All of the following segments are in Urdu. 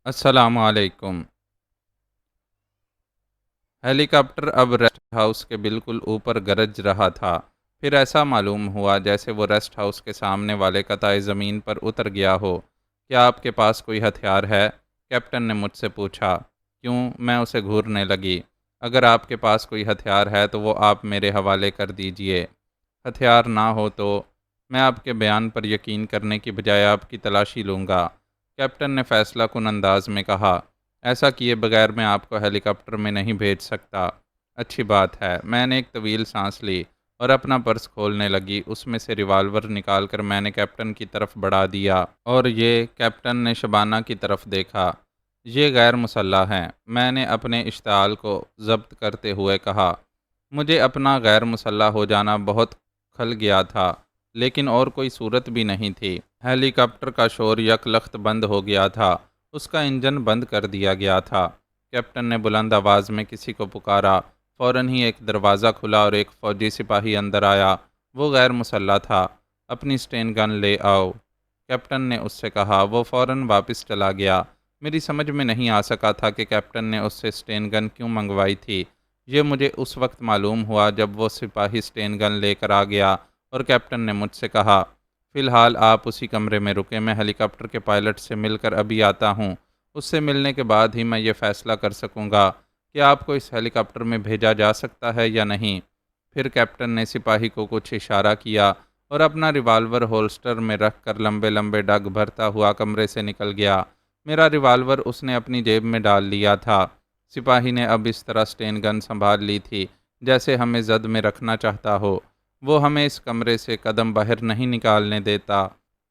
السلام علیکم۔ ہیلی کاپٹر اب ریسٹ ہاؤس کے بالکل اوپر گرج رہا تھا۔ پھر ایسا معلوم ہوا جیسے وہ ریسٹ ہاؤس کے سامنے والے قطع زمین پر اتر گیا ہو۔ کیا آپ کے پاس کوئی ہتھیار ہے؟ کیپٹن نے مجھ سے پوچھا۔ کیوں؟ میں اسے گھورنے لگی۔ اگر آپ کے پاس کوئی ہتھیار ہے تو وہ آپ میرے حوالے کر دیجئے۔ ہتھیار نہ ہو تو میں آپ کے بیان پر یقین کرنے کی بجائے آپ کی تلاشی لوں گا، کیپٹن نے فیصلہ کن انداز میں کہا۔ ایسا کیے بغیر میں آپ کو ہیلی کاپٹر میں نہیں بھیج سکتا۔ اچھی بات ہے۔ میں نے ایک طویل سانس لی اور اپنا پرس کھولنے لگی۔ اس میں سے ریوالور نکال کر میں نے کیپٹن کی طرف بڑھا دیا اور یہ کیپٹن نے شبانہ کی طرف دیکھا۔ یہ غیر مسلح ہیں، میں نے اپنے اشتعال کو ضبط کرتے ہوئے کہا۔ مجھے اپنا غیر مسلح ہو جانا بہت کھل گیا تھا، لیکن اور کوئی صورت بھی نہیں تھی۔ ہیلی کاپٹر کا شور یک لخت بند ہو گیا تھا۔ اس کا انجن بند کر دیا گیا تھا۔ کیپٹن نے بلند آواز میں کسی کو پکارا۔ فوراً ہی ایک دروازہ کھلا اور ایک فوجی سپاہی اندر آیا۔ وہ غیر مسلح تھا۔ اپنی اسٹین گن لے آؤ، کیپٹن نے اس سے کہا۔ وہ فوراً واپس چلا گیا۔ میری سمجھ میں نہیں آ سکا تھا کہ کیپٹن نے اس سے اسٹین گن کیوں منگوائی تھی۔ یہ مجھے اس وقت معلوم ہوا جب وہ سپاہی اسٹین گن لے کر آ گیا اور کیپٹن نے مجھ سے کہا، فی الحال آپ اسی کمرے میں رکیں، میں ہیلی کاپٹر کے پائلٹ سے مل کر ابھی آتا ہوں۔ اس سے ملنے کے بعد ہی میں یہ فیصلہ کر سکوں گا کہ آپ کو اس ہیلی کاپٹر میں بھیجا جا سکتا ہے یا نہیں۔ پھر کیپٹن نے سپاہی کو کچھ اشارہ کیا اور اپنا ریوالور ہولسٹر میں رکھ کر لمبے لمبے ڈگ بھرتا ہوا کمرے سے نکل گیا۔ میرا ریوالور اس نے اپنی جیب میں ڈال لیا تھا۔ سپاہی نے اب اس طرح اسٹین گن سنبھال لی تھی جیسے ہمیں زد میں رکھنا چاہتا ہو۔ وہ ہمیں اس کمرے سے قدم باہر نہیں نکالنے دیتا۔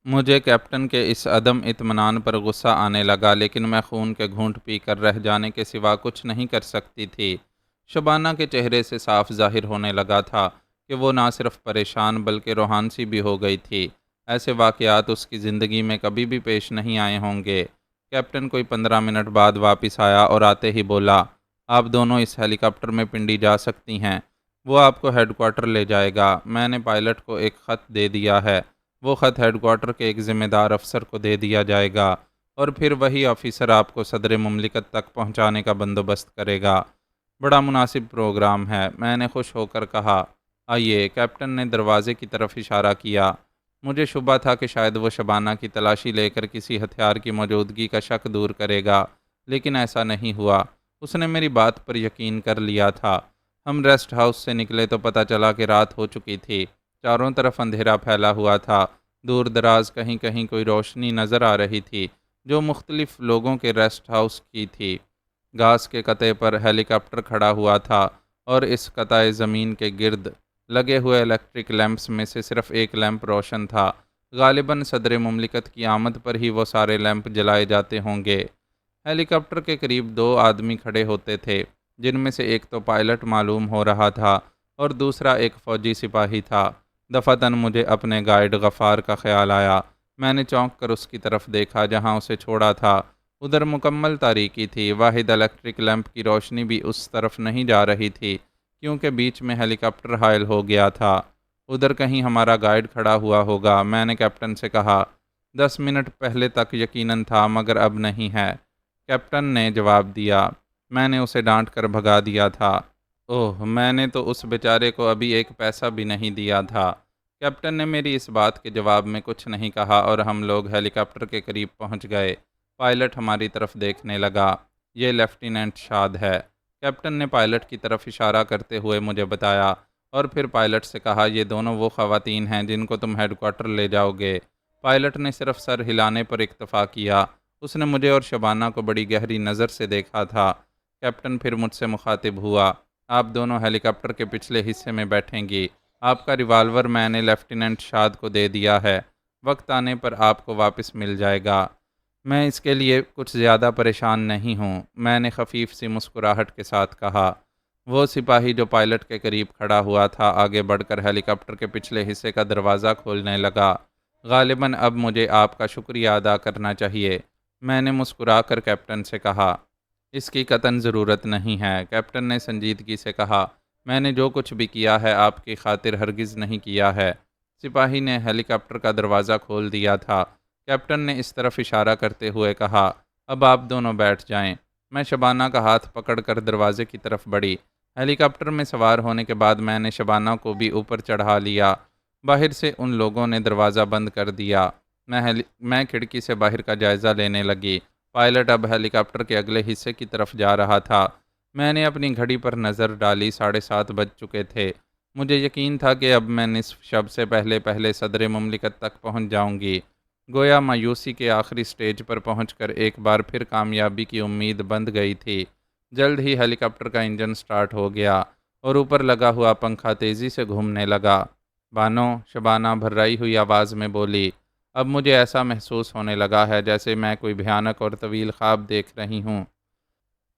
مجھے کیپٹن کے اس عدم اطمینان پر غصہ آنے لگا، لیکن میں خون کے گھونٹ پی کر رہ جانے کے سوا کچھ نہیں کر سکتی تھی۔ شبانہ کے چہرے سے صاف ظاہر ہونے لگا تھا کہ وہ نہ صرف پریشان بلکہ روحان سی بھی ہو گئی تھی۔ ایسے واقعات اس کی زندگی میں کبھی بھی پیش نہیں آئے ہوں گے۔ کیپٹن کوئی 15 منٹ بعد واپس آیا اور آتے ہی بولا، آپ دونوں اس ہیلی کاپٹر میں پنڈی جا سکتی ہیں۔ وہ آپ کو ہیڈ کوارٹر لے جائے گا۔ میں نے پائلٹ کو ایک خط دے دیا ہے۔ وہ خط ہیڈ کوارٹر کے ایک ذمہ دار افسر کو دے دیا جائے گا اور پھر وہی آفیسر آپ کو صدر مملکت تک پہنچانے کا بندوبست کرے گا۔ بڑا مناسب پروگرام ہے، میں نے خوش ہو کر کہا۔ آئیے، کیپٹن نے دروازے کی طرف اشارہ کیا۔ مجھے شبہ تھا کہ شاید وہ شبانہ کی تلاشی لے کر کسی ہتھیار کی موجودگی کا شک دور کرے گا، لیکن ایسا نہیں ہوا۔ اس نے میری بات پر یقین کر لیا تھا۔ ہم ریسٹ ہاؤس سے نکلے تو پتہ چلا کہ رات ہو چکی تھی۔ چاروں طرف اندھیرا پھیلا ہوا تھا۔ دور دراز کہیں کہیں کوئی روشنی نظر آ رہی تھی جو مختلف لوگوں کے ریسٹ ہاؤس کی تھی۔ گھاس کے قطعے پر ہیلی کاپٹر کھڑا ہوا تھا اور اس قطع زمین کے گرد لگے ہوئے الیکٹرک لیمپس میں سے صرف ایک لیمپ روشن تھا۔ غالباً صدر مملکت کی آمد پر ہی وہ سارے لیمپ جلائے جاتے ہوں گے۔ ہیلی کاپٹر کے قریب 2 آدمی کھڑے ہوتے تھے، جن میں سے ایک تو پائلٹ معلوم ہو رہا تھا اور دوسرا ایک فوجی سپاہی تھا۔ دفعتاً مجھے اپنے گائیڈ غفار کا خیال آیا۔ میں نے چونک کر اس کی طرف دیکھا جہاں اسے چھوڑا تھا۔ ادھر مکمل تاریکی تھی۔ واحد الیکٹرک لیمپ کی روشنی بھی اس طرف نہیں جا رہی تھی کیونکہ بیچ میں ہیلی کاپٹر حائل ہو گیا تھا۔ ادھر کہیں ہمارا گائیڈ کھڑا ہوا ہوگا، میں نے کیپٹن سے کہا۔ 10 منٹ پہلے تک یقیناً تھا مگر اب نہیں ہے، کیپٹن نے جواب دیا۔ میں نے اسے ڈانٹ کر بھگا دیا تھا۔ اوہ، میں نے تو اس بیچارے کو ابھی ایک پیسہ بھی نہیں دیا تھا۔ کیپٹن نے میری اس بات کے جواب میں کچھ نہیں کہا اور ہم لوگ ہیلی کاپٹر کے قریب پہنچ گئے۔ پائلٹ ہماری طرف دیکھنے لگا۔ یہ لیفٹیننٹ شاد ہے، کیپٹن نے پائلٹ کی طرف اشارہ کرتے ہوئے مجھے بتایا اور پھر پائلٹ سے کہا، یہ دونوں وہ خواتین ہیں جن کو تم ہیڈ کوارٹر لے جاؤ گے۔ پائلٹ نے صرف سر ہلانے پر اکتفا کیا۔ اس نے مجھے اور شبانہ کو بڑی گہری نظر سے دیکھا تھا۔ کیپٹن پھر مجھ سے مخاطب ہوا، آپ دونوں ہیلی کاپٹر کے پچھلے حصے میں بیٹھیں گی۔ آپ کا ریوالور میں نے لیفٹیننٹ شاد کو دے دیا ہے، وقت آنے پر آپ کو واپس مل جائے گا۔ میں اس کے لیے کچھ زیادہ پریشان نہیں ہوں، میں نے خفیف سی مسکراہٹ کے ساتھ کہا۔ وہ سپاہی جو پائلٹ کے قریب کھڑا ہوا تھا آگے بڑھ کر ہیلی کاپٹر کے پچھلے حصے کا دروازہ کھولنے لگا۔ غالباً اب مجھے آپ کا شکریہ ادا کرنا چاہیے، میں نے مسکرا کر کیپٹن سے کہا۔ اس کی قطعاً ضرورت نہیں ہے، کیپٹن نے سنجیدگی سے کہا۔ میں نے جو کچھ بھی کیا ہے آپ کی خاطر ہرگز نہیں کیا ہے۔ سپاہی نے ہیلی کاپٹر کا دروازہ کھول دیا تھا۔ کیپٹن نے اس طرف اشارہ کرتے ہوئے کہا، اب آپ دونوں بیٹھ جائیں۔ میں شبانہ کا ہاتھ پکڑ کر دروازے کی طرف بڑھی۔ ہیلی کاپٹر میں سوار ہونے کے بعد میں نے شبانہ کو بھی اوپر چڑھا لیا۔ باہر سے ان لوگوں نے دروازہ بند کر دیا۔ میں کھڑکی سے باہر کا جائزہ لینے لگی۔ پائلٹ اب ہیلی کاپٹر کے اگلے حصے کی طرف جا رہا تھا۔ میں نے اپنی گھڑی پر نظر ڈالی، 7:30 بج چکے تھے۔ مجھے یقین تھا کہ اب میں نصف شب سے پہلے صدر مملکت تک پہنچ جاؤں گی۔ گویا مایوسی کے آخری سٹیج پر پہنچ کر ایک بار پھر کامیابی کی امید بند گئی تھی۔ جلد ہی ہیلی کاپٹر کا انجن سٹارٹ ہو گیا اور اوپر لگا ہوا پنکھا تیزی سے گھومنے لگا۔ بانو، شبانہ بھررائی ہوئی آواز میں بولی، اب مجھے ایسا محسوس ہونے لگا ہے جیسے میں کوئی بھیانک اور طویل خواب دیکھ رہی ہوں۔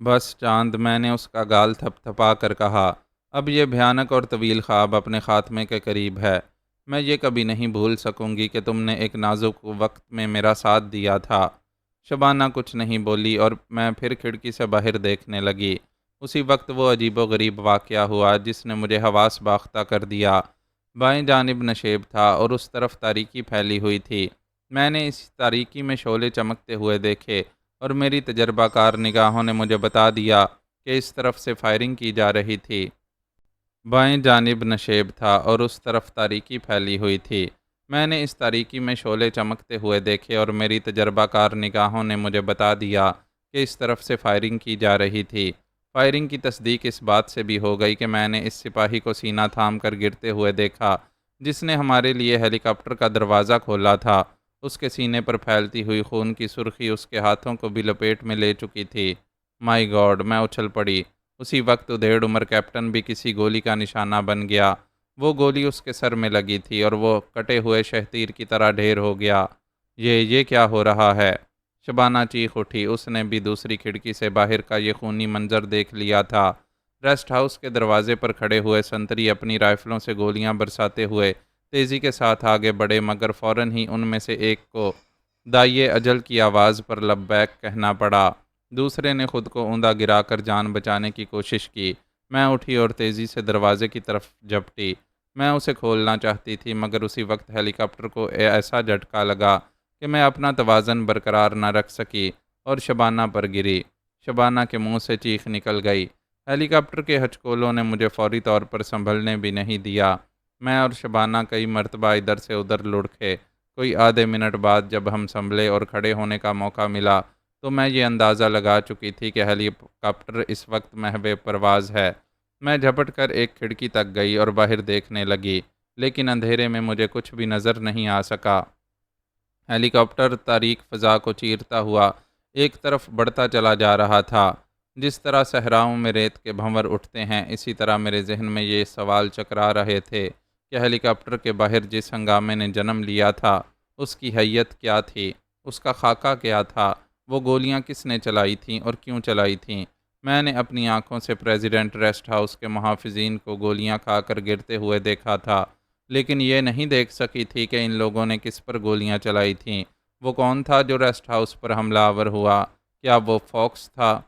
بس چاند، میں نے اس کا گال تھپ تھپا کر کہا، اب یہ بھیانک اور طویل خواب اپنے خاتمے کے قریب ہے۔ میں یہ کبھی نہیں بھول سکوں گی کہ تم نے ایک نازک وقت میں میرا ساتھ دیا تھا۔ شبانہ کچھ نہیں بولی اور میں پھر کھڑکی سے باہر دیکھنے لگی۔ اسی وقت وہ عجیب و غریب واقعہ ہوا جس نے مجھے حواس باختہ کر دیا۔ بائیں جانب نشیب تھا اور اس طرف تاریکی پھیلی ہوئی تھی۔ میں نے اس تاریکی میں شعلے چمکتے ہوئے دیکھے اور میری تجربہ کار نگاہوں نے مجھے بتا دیا کہ اس طرف سے فائرنگ کی جا رہی تھی۔ بائیں جانب نشیب تھا اور اس طرف تاریکی پھیلی ہوئی تھی۔ میں نے اس تاریکی میں شعلے چمکتے ہوئے دیکھے اور میری تجربہ کار نگاہوں نے مجھے بتا دیا کہ اس طرف سے فائرنگ کی جا رہی تھی۔ فائرنگ کی تصدیق اس بات سے بھی ہو گئی کہ میں نے اس سپاہی کو سینہ تھام کر گرتے ہوئے دیکھا جس نے ہمارے لیے ہیلی کاپٹر کا دروازہ کھولا تھا۔ اس کے سینے پر پھیلتی ہوئی خون کی سرخی اس کے ہاتھوں کو بھی لپیٹ میں لے چکی تھی۔ مائی گاڈ، میں اچھل پڑی۔ اسی وقت ادھیڑ عمر کیپٹن بھی کسی گولی کا نشانہ بن گیا۔ وہ گولی اس کے سر میں لگی تھی اور وہ کٹے ہوئے شہتیر کی طرح ڈھیر ہو گیا۔ یہ کیا ہو رہا ہے؟ شبانہ چیخ اٹھی۔ اس نے بھی دوسری کھڑکی سے باہر کا یہ خونی منظر دیکھ لیا تھا۔ ریسٹ ہاؤس کے دروازے پر کھڑے ہوئے سنتری اپنی رائفلوں سے گولیاں برساتے ہوئے تیزی کے ساتھ آگے بڑھے، مگر فوراً ہی ان میں سے ایک کو دائیں اجل کی آواز پر لبیک کہنا پڑا۔ دوسرے نے خود کو اوندا گرا کر جان بچانے کی کوشش کی۔ میں اٹھی اور تیزی سے دروازے کی طرف جھپٹی۔ میں اسے کھولنا چاہتی تھی مگر اسی وقت ہیلی کاپٹر کو ایسا جھٹکا لگا کہ میں اپنا توازن برقرار نہ رکھ سکی اور شبانہ پر گری۔ شبانہ کے منہ سے چیخ نکل گئی۔ ہیلی کاپٹر کے ہچکولوں نے مجھے فوری طور پر سنبھلنے بھی نہیں دیا۔ میں اور شبانہ کئی مرتبہ ادھر سے ادھر لڑکے۔ کوئی آدھے منٹ بعد جب ہم سنبھلے اور کھڑے ہونے کا موقع ملا تو میں یہ اندازہ لگا چکی تھی کہ ہیلی کاپٹر اس وقت محو پرواز ہے۔ میں جھپٹ کر ایک کھڑکی تک گئی اور باہر دیکھنے لگی، لیکن اندھیرے میں مجھے کچھ بھی نظر نہیں آ سکا۔ ہیلی کاپٹر تاریک فضا کو چیرتا ہوا ایک طرف بڑھتا چلا جا رہا تھا۔ جس طرح صحراؤں میں ریت کے بھنور اٹھتے ہیں، اسی طرح میرے ذہن میں یہ سوال چکرا رہے تھے کہ ہیلی کاپٹر کے باہر جس ہنگامے نے جنم لیا تھا اس کی حیت کیا تھی، اس کا خاکہ کیا تھا، وہ گولیاں کس نے چلائی تھیں اور کیوں چلائی تھیں۔ میں نے اپنی آنکھوں سے پریزیڈنٹ ریسٹ ہاؤس کے محافظین کو گولیاں کھا کر گرتے ہوئے دیکھا تھا، لیکن یہ نہیں دیکھ سکی تھی کہ ان لوگوں نے کس پر گولیاں چلائی تھیں۔ وہ کون تھا جو ریسٹ ہاؤس پر حملہ آور ہوا؟ کیا وہ فوکس تھا؟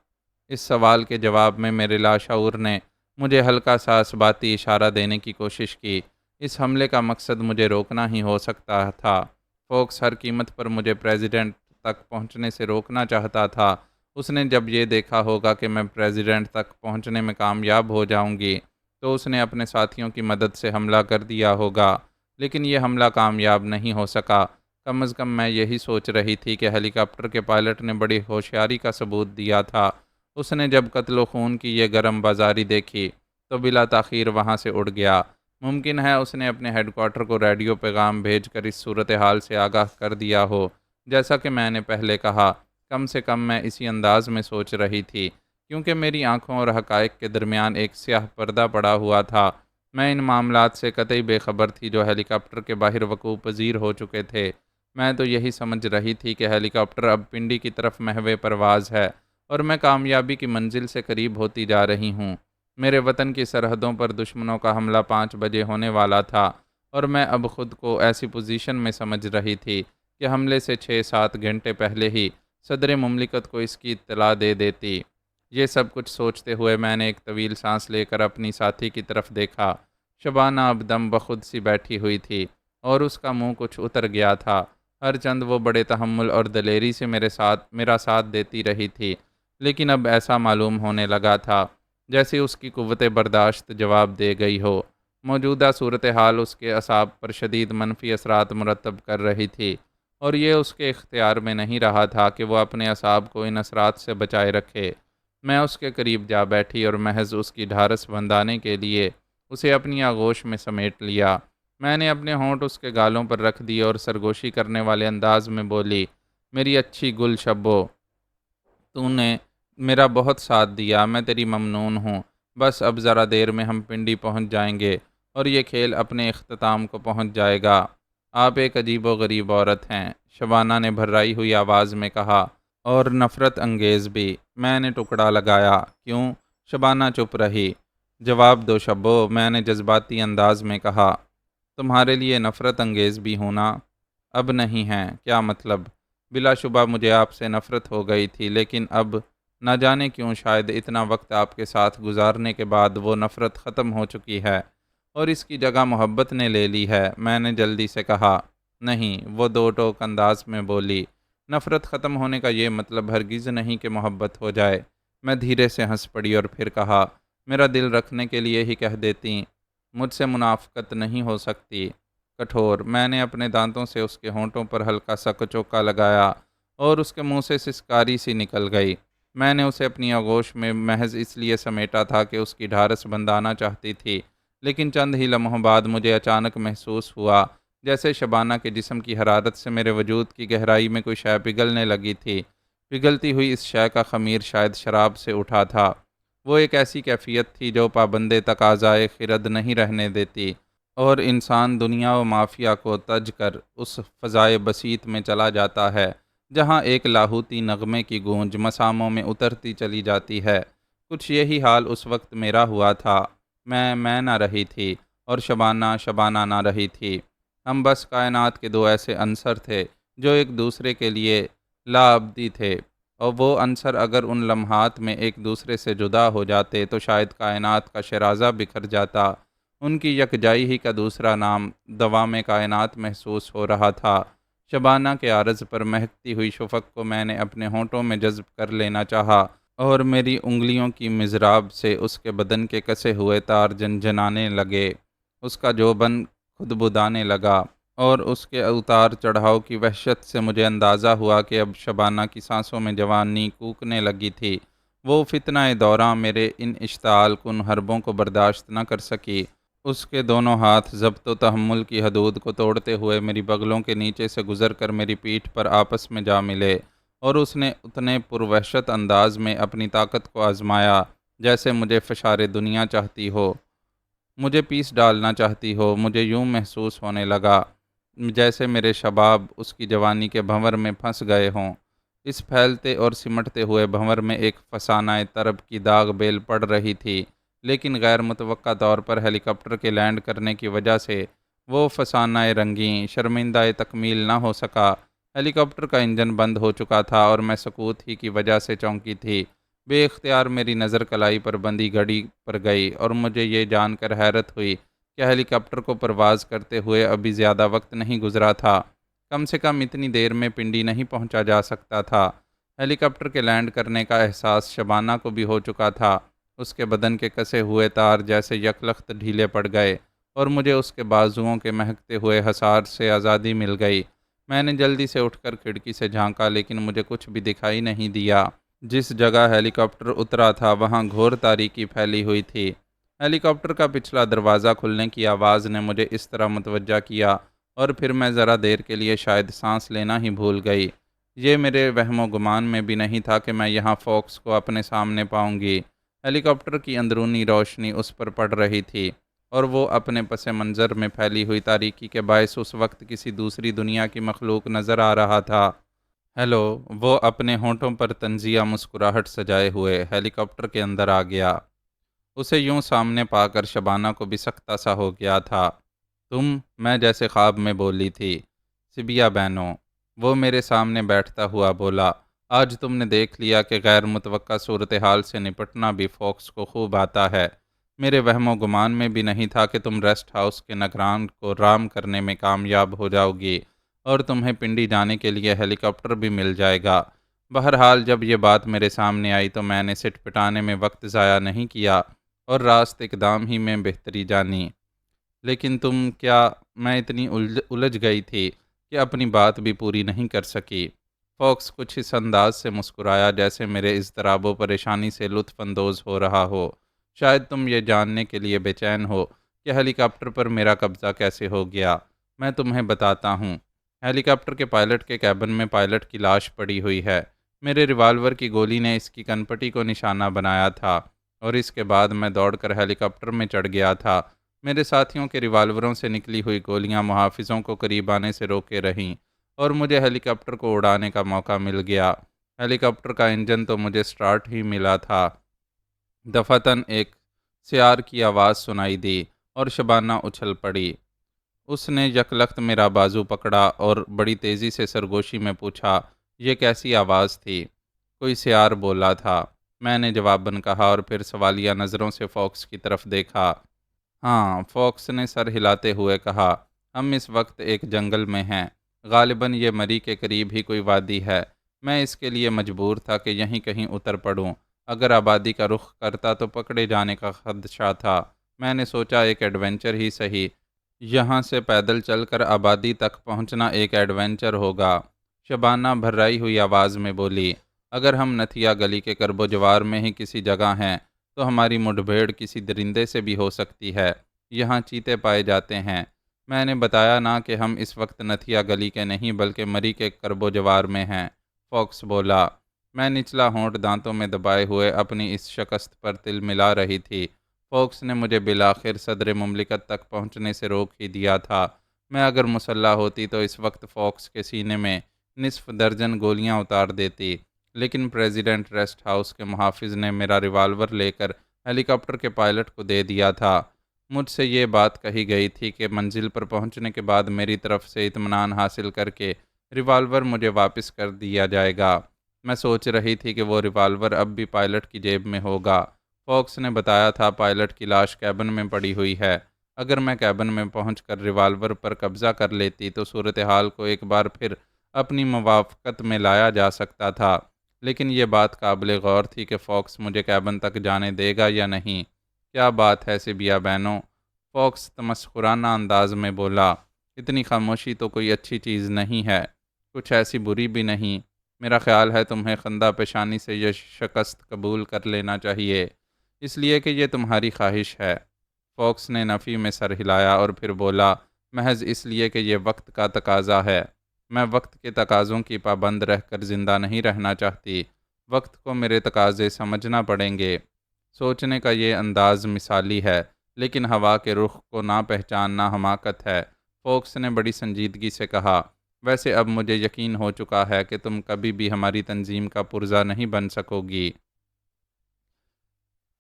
اس سوال کے جواب میں میرے لاشعور نے مجھے ہلکا سا اثباتی اشارہ دینے کی کوشش کی۔ اس حملے کا مقصد مجھے روکنا ہی ہو سکتا تھا۔ فوکس ہر قیمت پر مجھے پریزیڈنٹ تک پہنچنے سے روکنا چاہتا تھا۔ اس نے جب یہ دیکھا ہوگا کہ میں پریزیڈنٹ تک پہنچنے میں کامیاب ہو جاؤں گی تو اس نے اپنے ساتھیوں کی مدد سے حملہ کر دیا ہوگا، لیکن یہ حملہ کامیاب نہیں ہو سکا۔ کم از کم میں یہی سوچ رہی تھی کہ ہیلی کاپٹر کے پائلٹ نے بڑی ہوشیاری کا ثبوت دیا تھا۔ اس نے جب قتل و خون کی یہ گرم بازاری دیکھی تو بلا تاخیر وہاں سے اڑ گیا۔ ممکن ہے اس نے اپنے ہیڈ کوارٹر کو ریڈیو پیغام بھیج کر اس صورتحال سے آگاہ کر دیا ہو۔ جیسا کہ میں نے پہلے کہا، کم سے کم میں اسی انداز میں سوچ رہی تھی، کیونکہ میری آنکھوں اور حقائق کے درمیان ایک سیاہ پردہ پڑا ہوا تھا۔ میں ان معاملات سے قطعی بے خبر تھی جو ہیلی کاپٹر کے باہر وقوع پذیر ہو چکے تھے۔ میں تو یہی سمجھ رہی تھی کہ ہیلی کاپٹر اب پنڈی کی طرف محو پرواز ہے اور میں کامیابی کی منزل سے قریب ہوتی جا رہی ہوں۔ میرے وطن کی سرحدوں پر دشمنوں کا حملہ 5 بجے ہونے والا تھا اور میں اب خود کو ایسی پوزیشن میں سمجھ رہی تھی کہ حملے سے 6-7 گھنٹے پہلے ہی صدر مملکت کو اس کی اطلاع دے دیتی۔ یہ سب کچھ سوچتے ہوئے میں نے ایک طویل سانس لے کر اپنی ساتھی کی طرف دیکھا۔ شبانہ اب دم بخود سی بیٹھی ہوئی تھی اور اس کا منہ کچھ اتر گیا تھا۔ ہر چند وہ بڑے تحمل اور دلیری سے میرا ساتھ دیتی رہی تھی، لیکن اب ایسا معلوم ہونے لگا تھا جیسے اس کی قوت برداشت جواب دے گئی ہو۔ موجودہ صورتحال اس کے اعصاب پر شدید منفی اثرات مرتب کر رہی تھی، اور یہ اس کے اختیار میں نہیں رہا تھا کہ وہ اپنے اعصاب کو ان اثرات سے بچائے رکھے۔ میں اس کے قریب جا بیٹھی اور محض اس کی ڈھارس بندھانے کے لیے اسے اپنی آغوش میں سمیٹ لیا۔ میں نے اپنے ہونٹ اس کے گالوں پر رکھ دیے اور سرگوشی کرنے والے انداز میں بولی، میری اچھی گل شبو، تو نے میرا بہت ساتھ دیا، میں تیری ممنون ہوں۔ بس اب ذرا دیر میں ہم پنڈی پہنچ جائیں گے اور یہ کھیل اپنے اختتام کو پہنچ جائے گا۔ آپ ایک عجیب و غریب عورت ہیں، شبانہ نے بھررائی ہوئی آواز میں کہا، اور نفرت انگیز بھی۔ میں نے ٹکڑا لگایا، کیوں؟ شبانہ چپ رہی۔ جواب دو شبو، میں نے جذباتی انداز میں کہا۔ تمہارے لیے نفرت انگیز بھی ہونا اب نہیں ہے؟ کیا مطلب؟ بلا شبہ مجھے آپ سے نفرت ہو گئی تھی، لیکن اب نہ جانے کیوں، شاید اتنا وقت آپ کے ساتھ گزارنے کے بعد وہ نفرت ختم ہو چکی ہے اور اس کی جگہ محبت نے لے لی ہے۔ میں نے جلدی سے کہا۔ نہیں، وہ دو ٹوک انداز میں بولی، نفرت ختم ہونے کا یہ مطلب ہرگز نہیں کہ محبت ہو جائے۔ میں دھیرے سے ہنس پڑی اور پھر کہا، میرا دل رکھنے کے لیے ہی کہہ دیتی، مجھ سے منافقت نہیں ہو سکتی۔ کٹھور۔ میں نے اپنے دانتوں سے اس کے ہونٹوں پر ہلکا سا کچوکا لگایا اور اس کے منہ سے سسکاری سی نکل گئی۔ میں نے اسے اپنی آغوش میں محض اس لیے سمیٹا تھا کہ اس کی ڈھارس بندھانا چاہتی تھی، لیکن چند ہی لمحوں بعد مجھے اچانک محسوس ہوا جیسے شبانہ کے جسم کی حرارت سے میرے وجود کی گہرائی میں کوئی شے پگھلنے لگی تھی۔ پگھلتی ہوئی اس شے کا خمیر شاید شراب سے اٹھا تھا۔ وہ ایک ایسی کیفیت تھی جو پابندِ تقاضائے خرد نہیں رہنے دیتی، اور انسان دنیا و مافیا کو تج کر اس فضائے بسیط میں چلا جاتا ہے جہاں ایک لاہوتی نغمے کی گونج مساموں میں اترتی چلی جاتی ہے۔ کچھ یہی حال اس وقت میرا ہوا تھا۔ میں نہ رہی تھی اور شبانہ نہ رہی تھی۔ ہم بس کائنات کے دو ایسے عنصر تھے جو ایک دوسرے کے لیے لاابدی تھے، اور وہ عنصر اگر ان لمحات میں ایک دوسرے سے جدا ہو جاتے تو شاید کائنات کا شرازہ بکھر جاتا۔ ان کی یکجائی ہی کا دوسرا نام دوام کائنات محسوس ہو رہا تھا۔ شبانہ کے عارض پر مہکتی ہوئی شفق کو میں نے اپنے ہونٹوں میں جذب کر لینا چاہا، اور میری انگلیوں کی مضراب سے اس کے بدن کے کسے ہوئے تار جھنجھنانے لگے۔ اس کا جوبن خدبدانے لگا، اور اس کے اتار چڑھاؤ کی وحشت سے مجھے اندازہ ہوا کہ اب شبانہ کی سانسوں میں جوانی کوکنے لگی تھی۔ وہ فتنہ دوراں میرے ان اشتعال کن حربوں کو برداشت نہ کر سکی۔ اس کے دونوں ہاتھ ضبط و تحمل کی حدود کو توڑتے ہوئے میری بغلوں کے نیچے سے گزر کر میری پیٹھ پر آپس میں جا ملے، اور اس نے اتنے پروحشت انداز میں اپنی طاقت کو آزمایا جیسے مجھے فشار دنیا چاہتی ہو، مجھے پیس ڈالنا چاہتی ہو۔ مجھے یوں محسوس ہونے لگا جیسے میرے شباب اس کی جوانی کے بھنور میں پھنس گئے ہوں۔ اس پھیلتے اور سمٹتے ہوئے بھنور میں ایک فسانہ طرب کی داغ بیل پڑ رہی تھی، لیکن غیر متوقع طور پر ہیلی کاپٹر کے لینڈ کرنے کی وجہ سے وہ فسانہ رنگین شرمندہ تکمیل نہ ہو سکا۔ ہیلی کاپٹر کا انجن بند ہو چکا تھا اور میں سکوت ہی کی وجہ سے چونکی تھی۔ بے اختیار میری نظر کلائی پر بندی گھڑی پر گئی، اور مجھے یہ جان کر حیرت ہوئی کہ ہیلی کاپٹر کو پرواز کرتے ہوئے ابھی زیادہ وقت نہیں گزرا تھا۔ کم سے کم اتنی دیر میں پنڈی نہیں پہنچا جا سکتا تھا۔ ہیلی کاپٹر کے لینڈ کرنے کا احساس شبانہ کو بھی ہو چکا تھا۔ اس کے بدن کے کسے ہوئے تار جیسے یکلخت ڈھیلے پڑ گئے، اور مجھے اس کے بازوؤں کے مہکتے ہوئے حصار سے آزادی مل گئی۔ میں نے جلدی سے اٹھ کر کھڑکی سے جھانکا، لیکن مجھے کچھ بھی دکھائی نہیں دیا۔ جس جگہ ہیلی کاپٹر اترا تھا وہاں گھور تاریکی پھیلی ہوئی تھی۔ ہیلی کاپٹر کا پچھلا دروازہ کھلنے کی آواز نے مجھے اس طرح متوجہ کیا، اور پھر میں ذرا دیر کے لیے شاید سانس لینا ہی بھول گئی۔ یہ میرے وہم و گمان میں بھی نہیں تھا کہ میں یہاں فوکس کو اپنے سامنے پاؤں گی۔ ہیلی کاپٹر کی اندرونی روشنی اس پر پڑ رہی تھی، اور وہ اپنے پس منظر میں پھیلی ہوئی تاریکی کے باعث اس وقت کسی دوسری دنیا کی مخلوق نظر آ رہا تھا۔ ہیلو، وہ اپنے ہونٹوں پر طنزیہ مسکراہٹ سجائے ہوئے ہیلی کاپٹر کے اندر آ گیا۔ اسے یوں سامنے پا کر شبانہ کو بھی سختہ سا ہو گیا تھا۔ تم؟ میں جیسے خواب میں بولی تھی۔ سبیہ بینو، وہ میرے سامنے بیٹھتا ہوا بولا، آج تم نے دیکھ لیا کہ غیر متوقع صورتحال سے نپٹنا بھی فوکس کو خوب آتا ہے۔ میرے وہم و گمان میں بھی نہیں تھا کہ تم ریسٹ ہاؤس کے نگران کو رام کرنے میں کامیاب ہو جاؤ گی۔ اور تمہیں پنڈی جانے کے لیے ہیلی کاپٹر بھی مل جائے گا۔ بہرحال جب یہ بات میرے سامنے آئی تو میں نے سٹ پٹانے میں وقت ضائع نہیں کیا اور راست اقدام ہی میں بہتری جانی۔ لیکن تم کیا؟ میں اتنی الجھ گئی تھی کہ اپنی بات بھی پوری نہیں کر سکی۔ فوکس کچھ اس انداز سے مسکرایا جیسے میرے اضطراب و پریشانی سے لطف اندوز ہو رہا ہو۔ شاید تم یہ جاننے کے لیے بے چین ہو کہ ہیلی کاپٹر پر میرا قبضہ کیسے ہو گیا۔ میں تمہیں بتاتا ہوں۔ ہیلی کاپٹر کے پائلٹ کے کیبن میں پائلٹ کی لاش پڑی ہوئی ہے۔ میرے ریوالور کی گولی نے اس کی کنپٹی کو نشانہ بنایا تھا اور اس کے بعد میں دوڑ کر ہیلی کاپٹر میں چڑھ گیا تھا۔ میرے ساتھیوں کے ریوالوروں سے نکلی ہوئی گولیاں محافظوں کو قریب آنے سے روکے رہیں اور مجھے ہیلی کاپٹر کو اڑانے کا موقع مل گیا۔ ہیلی کاپٹر کا انجن تو مجھے سٹارٹ ہی ملا تھا۔ دفعتاً ایک سیار کی آواز سنائی دی اور شبانہ اچھل پڑی۔ اس نے یکلخت میرا بازو پکڑا اور بڑی تیزی سے سرگوشی میں پوچھا، یہ کیسی آواز تھی؟ کوئی سیار بولا تھا، میں نے جواباً کہا اور پھر سوالیہ نظروں سے فوکس کی طرف دیکھا۔ ہاں، فوکس نے سر ہلاتے ہوئے کہا، ہم اس وقت ایک جنگل میں ہیں۔ غالباً یہ مری کے قریب ہی کوئی وادی ہے۔ میں اس کے لیے مجبور تھا کہ یہیں کہیں اتر پڑوں۔ اگر آبادی کا رخ کرتا تو پکڑے جانے کا خدشہ تھا۔ میں نے سوچا ایک ایڈونچر ہی صحیح۔ یہاں سے پیدل چل کر آبادی تک پہنچنا ایک ایڈونچر ہوگا۔ شبانہ بھرائی ہوئی آواز میں بولی، اگر ہم نتھیا گلی کے کرب و جوار میں ہی کسی جگہ ہیں تو ہماری مڈبھیڑ کسی درندے سے بھی ہو سکتی ہے۔ یہاں چیتے پائے جاتے ہیں۔ میں نے بتایا نا کہ ہم اس وقت نتھیا گلی کے نہیں بلکہ مری کے کرب و جوار میں ہیں، فوکس بولا۔ میں نچلا ہونٹ دانتوں میں دبائے ہوئے اپنی اس شکست پر تل ملا رہی تھی۔ فوکس نے مجھے بالآخر صدر مملکت تک پہنچنے سے روک ہی دیا تھا۔ میں اگر مسلح ہوتی تو اس وقت فوکس کے سینے میں نصف درجن گولیاں اتار دیتی، لیکن پریزیڈنٹ ریسٹ ہاؤس کے محافظ نے میرا ریوالور لے کر ہیلی کاپٹر کے پائلٹ کو دے دیا تھا۔ مجھ سے یہ بات کہی گئی تھی کہ منزل پر پہنچنے کے بعد میری طرف سے اطمینان حاصل کر کے ریوالور مجھے واپس کر دیا جائے گا۔ میں سوچ رہی تھی کہ وہ ریوالور اب بھی پائلٹ کی جیب میں ہوگا۔ فوکس نے بتایا تھا پائلٹ کی لاش کیبن میں پڑی ہوئی ہے۔ اگر میں کیبن میں پہنچ کر ریوالور پر قبضہ کر لیتی تو صورتحال کو ایک بار پھر اپنی موافقت میں لایا جا سکتا تھا، لیکن یہ بات قابل غور تھی کہ فوکس مجھے کیبن تک جانے دے گا یا نہیں۔ کیا بات ہے سبیہ بہنوں، فوکس تمسخرانہ انداز میں بولا، اتنی خاموشی تو کوئی اچھی چیز نہیں ہے، کچھ ایسی بری بھی نہیں۔ میرا خیال ہے تمہیں خندہ پیشانی سے یہ شکست قبول کر لینا چاہیے، اس لیے کہ یہ تمہاری خواہش ہے۔ فوکس نے نفی میں سر ہلایا اور پھر بولا، محض اس لیے کہ یہ وقت کا تقاضا ہے۔ میں وقت کے تقاضوں کی پابند رہ کر زندہ نہیں رہنا چاہتی۔ وقت کو میرے تقاضے سمجھنا پڑیں گے۔ سوچنے کا یہ انداز مثالی ہے، لیکن ہوا کے رخ کو نہ پہچاننا حماقت ہے، فوکس نے بڑی سنجیدگی سے کہا۔ ویسے اب مجھے یقین ہو چکا ہے کہ تم کبھی بھی ہماری تنظیم کا پرزہ نہیں بن سکو گی۔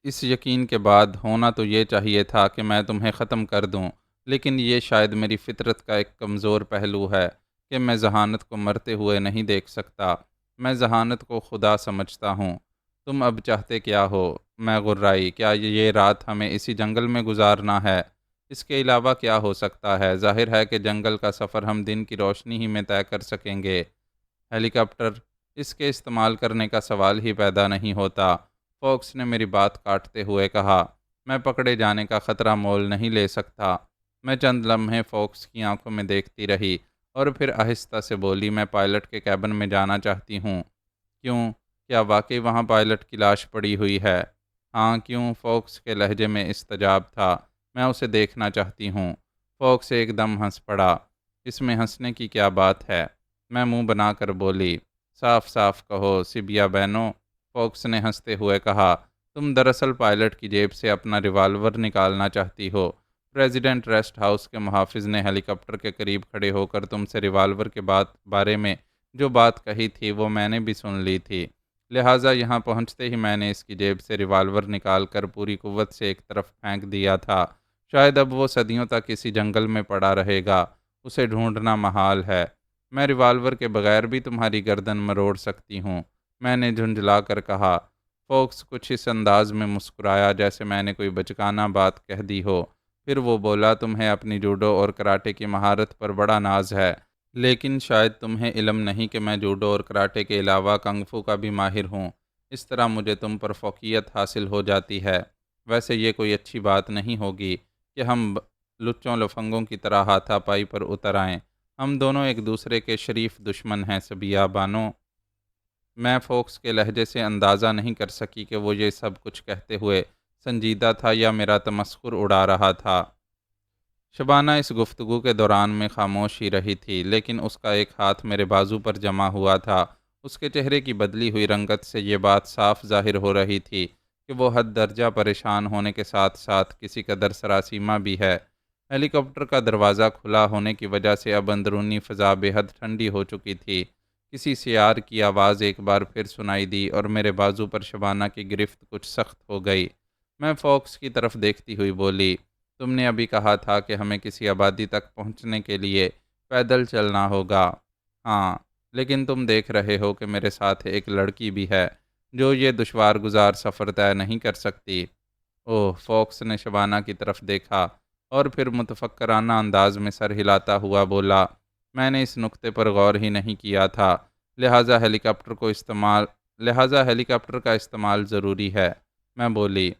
اس یقین کے بعد ہونا تو یہ چاہیے تھا کہ میں تمہیں ختم کر دوں، لیکن یہ شاید میری فطرت کا ایک کمزور پہلو ہے کہ میں ذہانت کو مرتے ہوئے نہیں دیکھ سکتا۔ میں ذہانت کو خدا سمجھتا ہوں۔ تم اب چاہتے کیا ہو؟ میں غرائی، کیا یہ رات ہمیں اسی جنگل میں گزارنا ہے؟ اس کے علاوہ کیا ہو سکتا ہے؟ ظاہر ہے کہ جنگل کا سفر ہم دن کی روشنی ہی میں طے کر سکیں گے۔ ہیلی کاپٹر، اس کے استعمال کرنے کا سوال ہی پیدا نہیں ہوتا، فوکس نے میری بات کاٹتے ہوئے کہا۔ میں پکڑے جانے کا خطرہ مول نہیں لے سکتا۔ میں چند لمحے فوکس کی آنکھوں میں دیکھتی رہی اور پھر آہستہ سے بولی، میں پائلٹ کے کیبن میں جانا چاہتی ہوں۔ کیوں؟ کیا واقعی وہاں پائلٹ کی لاش پڑی ہوئی ہے؟ ہاں، کیوں؟ فوکس کے لہجے میں استجاب تھا۔ میں اسے دیکھنا چاہتی ہوں۔ فوکس ایک دم ہنس پڑا۔ اس میں ہنسنے کی کیا بات ہے؟ میں منہ بنا کر بولی، صاف صاف کہو سبیہ بہنوں، فوکس نے ہنستے ہوئے کہا، تم دراصل پائلٹ کی جیب سے اپنا ریوالور نکالنا چاہتی ہو۔ پریزیڈنٹ ریسٹ ہاؤس کے محافظ نے ہیلی کاپٹر کے قریب کھڑے ہو کر تم سے ریوالور کے بارے میں جو بات کہی تھی وہ میں نے بھی سن لی تھی، لہٰذا یہاں پہنچتے ہی میں نے اس کی جیب سے ریوالور نکال کر پوری قوت سے ایک طرف پھینک دیا تھا۔ شاید اب وہ صدیوں تک اسی جنگل میں پڑا رہے گا، اسے ڈھونڈنا محال ہے۔ میں ریوالور کے بغیر بھی تمہاری گردن مروڑ سکتی ہوں، میں نے جھنجھلا کر کہا۔ فوکس کچھ اس انداز میں مسکرایا جیسے میں نے کوئی بچکانہ بات کہہ دی ہو۔ پھر وہ بولا، تمہیں اپنی جوڈو اور کراٹے کی مہارت پر بڑا ناز ہے، لیکن شاید تمہیں علم نہیں کہ میں جوڈو اور کراٹے کے علاوہ کنگ فو کا بھی ماہر ہوں۔ اس طرح مجھے تم پر فوقیت حاصل ہو جاتی ہے۔ ویسے یہ کوئی اچھی بات نہیں ہوگی کہ ہم لچوں لفنگوں کی طرح ہاتھا پائی پر اتر آئیں۔ ہم دونوں ایک دوسرے کے شریف دشمن ہیں سبیہ بانو۔ میں فوکس کے لہجے سے اندازہ نہیں کر سکی کہ وہ یہ سب کچھ کہتے ہوئے سنجیدہ تھا یا میرا تمسخر اڑا رہا تھا۔ شبانہ اس گفتگو کے دوران میں خاموش ہی رہی تھی، لیکن اس کا ایک ہاتھ میرے بازو پر جمع ہوا تھا۔ اس کے چہرے کی بدلی ہوئی رنگت سے یہ بات صاف ظاہر ہو رہی تھی کہ وہ حد درجہ پریشان ہونے کے ساتھ ساتھ کسی قدر سراسیمہ بھی ہے۔ ہیلی کاپٹر کا دروازہ کھلا ہونے کی وجہ سے اب اندرونی فضا بے حد ٹھنڈی ہو چکی تھی۔ کسی سیار کی آواز ایک بار پھر سنائی دی اور میرے بازو پر شبانہ کی گرفت کچھ سخت ہو گئی۔ میں فوکس کی طرف دیکھتی ہوئی بولی، تم نے ابھی کہا تھا کہ ہمیں کسی آبادی تک پہنچنے کے لیے پیدل چلنا ہوگا۔ ہاں، لیکن تم دیکھ رہے ہو کہ میرے ساتھ ایک لڑکی بھی ہے جو یہ دشوار گزار سفر طے نہیں کر سکتی۔ اوہ، فوکس نے شبانہ کی طرف دیکھا اور پھر متفکرانہ انداز میں سر ہلاتا ہوا بولا، میں نے اس نکتے پر غور ہی نہیں کیا تھا، لہٰذا ہیلی کاپٹر کا استعمال ضروری ہے۔ میں بولی،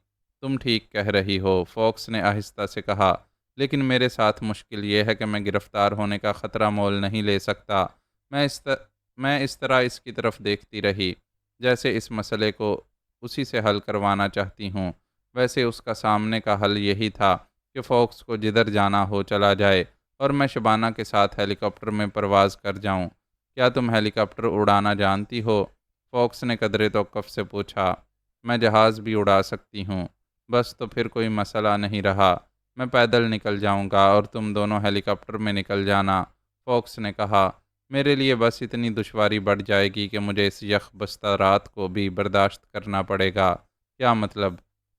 تم ٹھیک کہہ رہی ہو، فوکس نے آہستہ سے کہا، لیکن میرے ساتھ مشکل یہ ہے کہ میں گرفتار ہونے کا خطرہ مول نہیں لے سکتا۔ میں اس طرح اس کی طرف دیکھتی رہی جیسے اس مسئلے کو اسی سے حل کروانا چاہتی ہوں۔ ویسے اس کا سامنے کا حل یہی تھا کہ فوکس کو جدھر جانا ہو چلا جائے اور میں شبانہ کے ساتھ ہیلی کاپٹر میں پرواز کر جاؤں۔ کیا تم ہیلی کاپٹر اڑانا جانتی ہو؟ فوکس نے قدرے توقف سے پوچھا۔ میں جہاز بھی اڑا سکتی ہوں۔ بس تو پھر کوئی مسئلہ نہیں رہا، میں پیدل نکل جاؤں گا اور تم دونوں ہیلی کاپٹر میں نکل جانا۔ فوکس نے کہا، میرے لیے بس اتنی دشواری بڑھ جائے گی کہ مجھے اس یخ بستہ رات کو بھی برداشت کرنا پڑے گا۔ کیا مطلب؟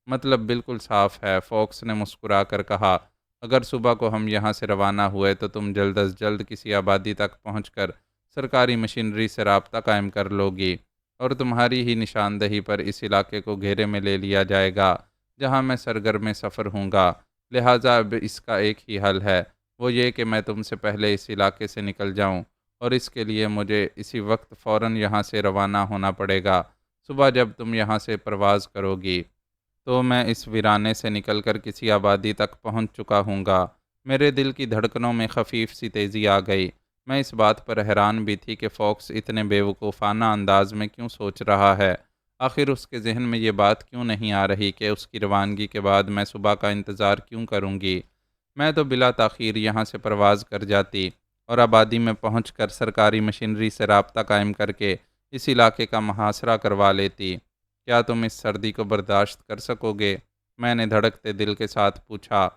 مطلب بالکل صاف ہے، فوکس نے مسکرا کر کہا، اگر صبح کو ہم یہاں سے روانہ ہوئے تو تم جلد از جلد کسی آبادی تک پہنچ کر سرکاری مشینری سے رابطہ قائم کر لو گی اور تمہاری ہی نشاندہی پر اس علاقے کو گھیرے میں لے لیا جائے گا جہاں میں سرگرم سفر ہوں گا۔ لہٰذا اب اس کا ایک ہی حل ہے، وہ یہ کہ میں تم سے پہلے اس علاقے سے نکل جاؤں، اور اس کے لیے مجھے اسی وقت فوراً یہاں سے روانہ ہونا پڑے گا۔ صبح جب تم یہاں سے پرواز کرو گی تو میں اس ویرانے سے نکل کر کسی آبادی تک پہنچ چکا ہوں گا۔ میرے دل کی دھڑکنوں میں خفیف سی تیزی آ گئی۔ میں اس بات پر حیران بھی تھی کہ فوکس اتنے بیوقوفانہ انداز میں کیوں سوچ رہا ہے۔ آخر اس کے ذہن میں یہ بات کیوں نہیں آ رہی کہ اس کی روانگی کے بعد میں صبح کا انتظار کیوں کروں گی؟ میں تو بلا تاخیر یہاں سے پرواز کر جاتی اور آبادی میں پہنچ کر سرکاری مشینری سے رابطہ قائم کر کے اس علاقے کا محاصرہ کروا لیتی۔ کیا تم اس سردی کو برداشت کر سکو گے؟ میں نے دھڑکتے دل کے ساتھ پوچھا۔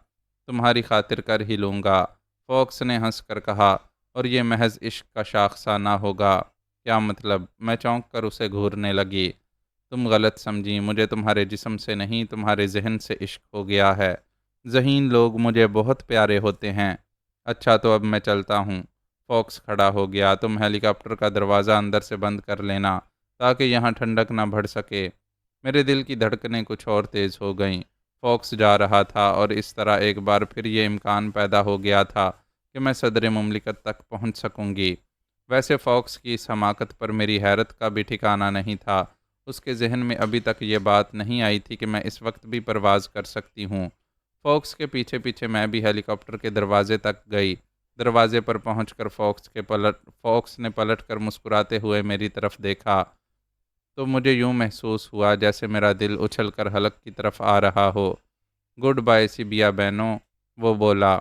تمہاری خاطر کر ہی لوں گا، فوکس نے ہنس کر کہا، اور یہ محض عشق کا شاخسانہ نہ ہوگا۔ کیا مطلب؟ میں چونک کر اسے گھورنے لگی۔ تم غلط سمجھی، مجھے تمہارے جسم سے نہیں تمہارے ذہن سے عشق ہو گیا ہے۔ ذہین لوگ مجھے بہت پیارے ہوتے ہیں۔ اچھا تو اب میں چلتا ہوں۔ فوکس کھڑا ہو گیا، تم ہیلی کاپٹر کا دروازہ اندر سے بند کر لینا تاکہ یہاں ٹھنڈک نہ بڑھ سکے۔ میرے دل کی دھڑکنیں کچھ اور تیز ہو گئیں۔ فوکس جا رہا تھا اور اس طرح ایک بار پھر یہ امکان پیدا ہو گیا تھا کہ میں صدر مملکت تک پہنچ سکوں گی۔ ویسے فوکس کی اس حماقت پر میری حیرت کا بھی ٹھکانہ نہیں تھا۔ اس کے ذہن میں ابھی تک یہ بات نہیں آئی تھی کہ میں اس وقت بھی پرواز کر سکتی ہوں۔ فوکس کے پیچھے پیچھے میں بھی ہیلی کاپٹر کے دروازے تک گئی۔ دروازے پر پہنچ کر فوکس نے پلٹ کر مسکراتے ہوئے میری طرف دیکھا تو مجھے یوں محسوس ہوا جیسے میرا دل اچھل کر حلق کی طرف آ رہا ہو۔ گڈ بائے سبیہ بینو، وہ بولا۔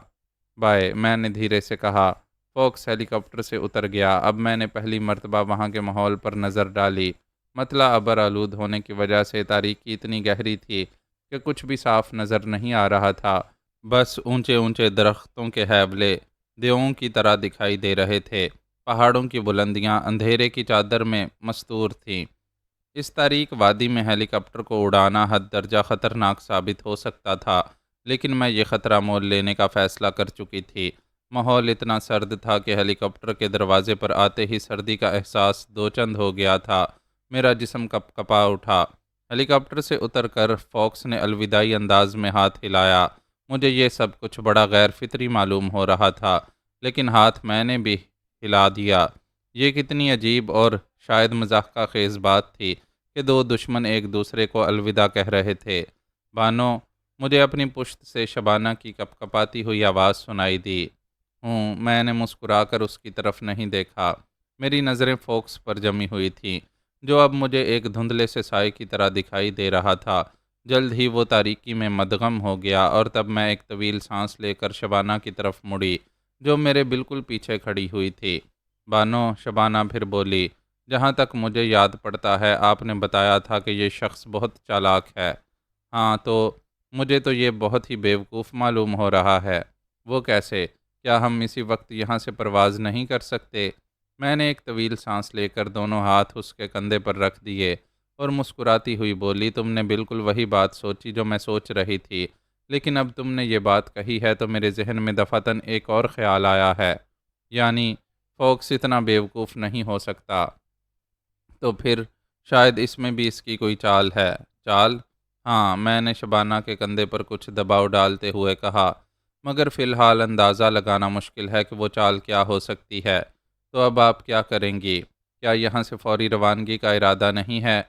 بائے، میں نے دھیرے سے کہا۔ فوکس ہیلی کاپٹر سے اتر گیا۔ اب میں نے پہلی مرتبہ وہاں کے ماحول پر نظر ڈالی۔ مطلع ابر آلود ہونے کی وجہ سے تاریکی اتنی گہری تھی کہ کچھ بھی صاف نظر نہیں آ رہا تھا، بس اونچے اونچے درختوں کے حیولے دیوؤں کی طرح دکھائی دے رہے تھے۔ پہاڑوں کی بلندیاں اندھیرے کی چادر میں مستور تھیں۔ اس تاریک وادی میں ہیلی کاپٹر کو اڑانا حد درجہ خطرناک ثابت ہو سکتا تھا، لیکن میں یہ خطرہ مول لینے کا فیصلہ کر چکی تھی۔ ماحول اتنا سرد تھا کہ ہیلی کاپٹر کے دروازے پر آتے ہی سردی کا احساس دوچند ہو گیا تھا۔ میرا جسم کپ کپا اٹھا۔ ہیلی کاپٹر سے اتر کر فوکس نے الوداعی انداز میں ہاتھ ہلایا۔ مجھے یہ سب کچھ بڑا غیر فطری معلوم ہو رہا تھا، لیکن ہاتھ میں نے بھی ہلا دیا۔ یہ کتنی عجیب اور شاید مضحکہ خیز بات تھی کہ دو دشمن ایک دوسرے کو الوداع کہہ رہے تھے۔ بانو، مجھے اپنی پشت سے شبانہ کی کپکپاتی ہوئی آواز سنائی دی۔ میں نے مسکرا کر اس کی طرف نہیں دیکھا۔ میری نظریں فوکس پر جمی ہوئی تھیں، جو اب مجھے ایک دھندلے سے سائے کی طرح دکھائی دے رہا تھا۔ جلد ہی وہ تاریکی میں مدغم ہو گیا اور تب میں ایک طویل سانس لے کر شبانہ کی طرف مڑی، جو میرے بالکل پیچھے کھڑی ہوئی تھی۔ بانو، شبانہ پھر بولی، جہاں تک مجھے یاد پڑتا ہے آپ نے بتایا تھا کہ یہ شخص بہت چالاک ہے۔ ہاں تو مجھے تو یہ بہت ہی بیوقوف معلوم ہو رہا ہے۔ وہ کیسے؟ کیا ہم اسی وقت یہاں سے پرواز نہیں کر سکتے؟ میں نے ایک طویل سانس لے کر دونوں ہاتھ اس کے کندھے پر رکھ دیے اور مسکراتی ہوئی بولی، تم نے بالکل وہی بات سوچی جو میں سوچ رہی تھی، لیکن اب تم نے یہ بات کہی ہے تو میرے ذہن میں دفعتاً ایک اور خیال آیا ہے، یعنی فوکس اتنا بیوقوف نہیں ہو سکتا، تو پھر شاید اس میں بھی اس کی کوئی چال ہے۔ چال؟ ہاں، میں نے شبانہ کے کندھے پر کچھ دباؤ ڈالتے ہوئے کہا، مگر فی الحال اندازہ لگانا مشکل ہے کہ وہ چال کیا ہو سکتی ہے۔ تو اب آپ کیا کریں گی؟ کیا یہاں سے فوری روانگی کا ارادہ نہیں ہے؟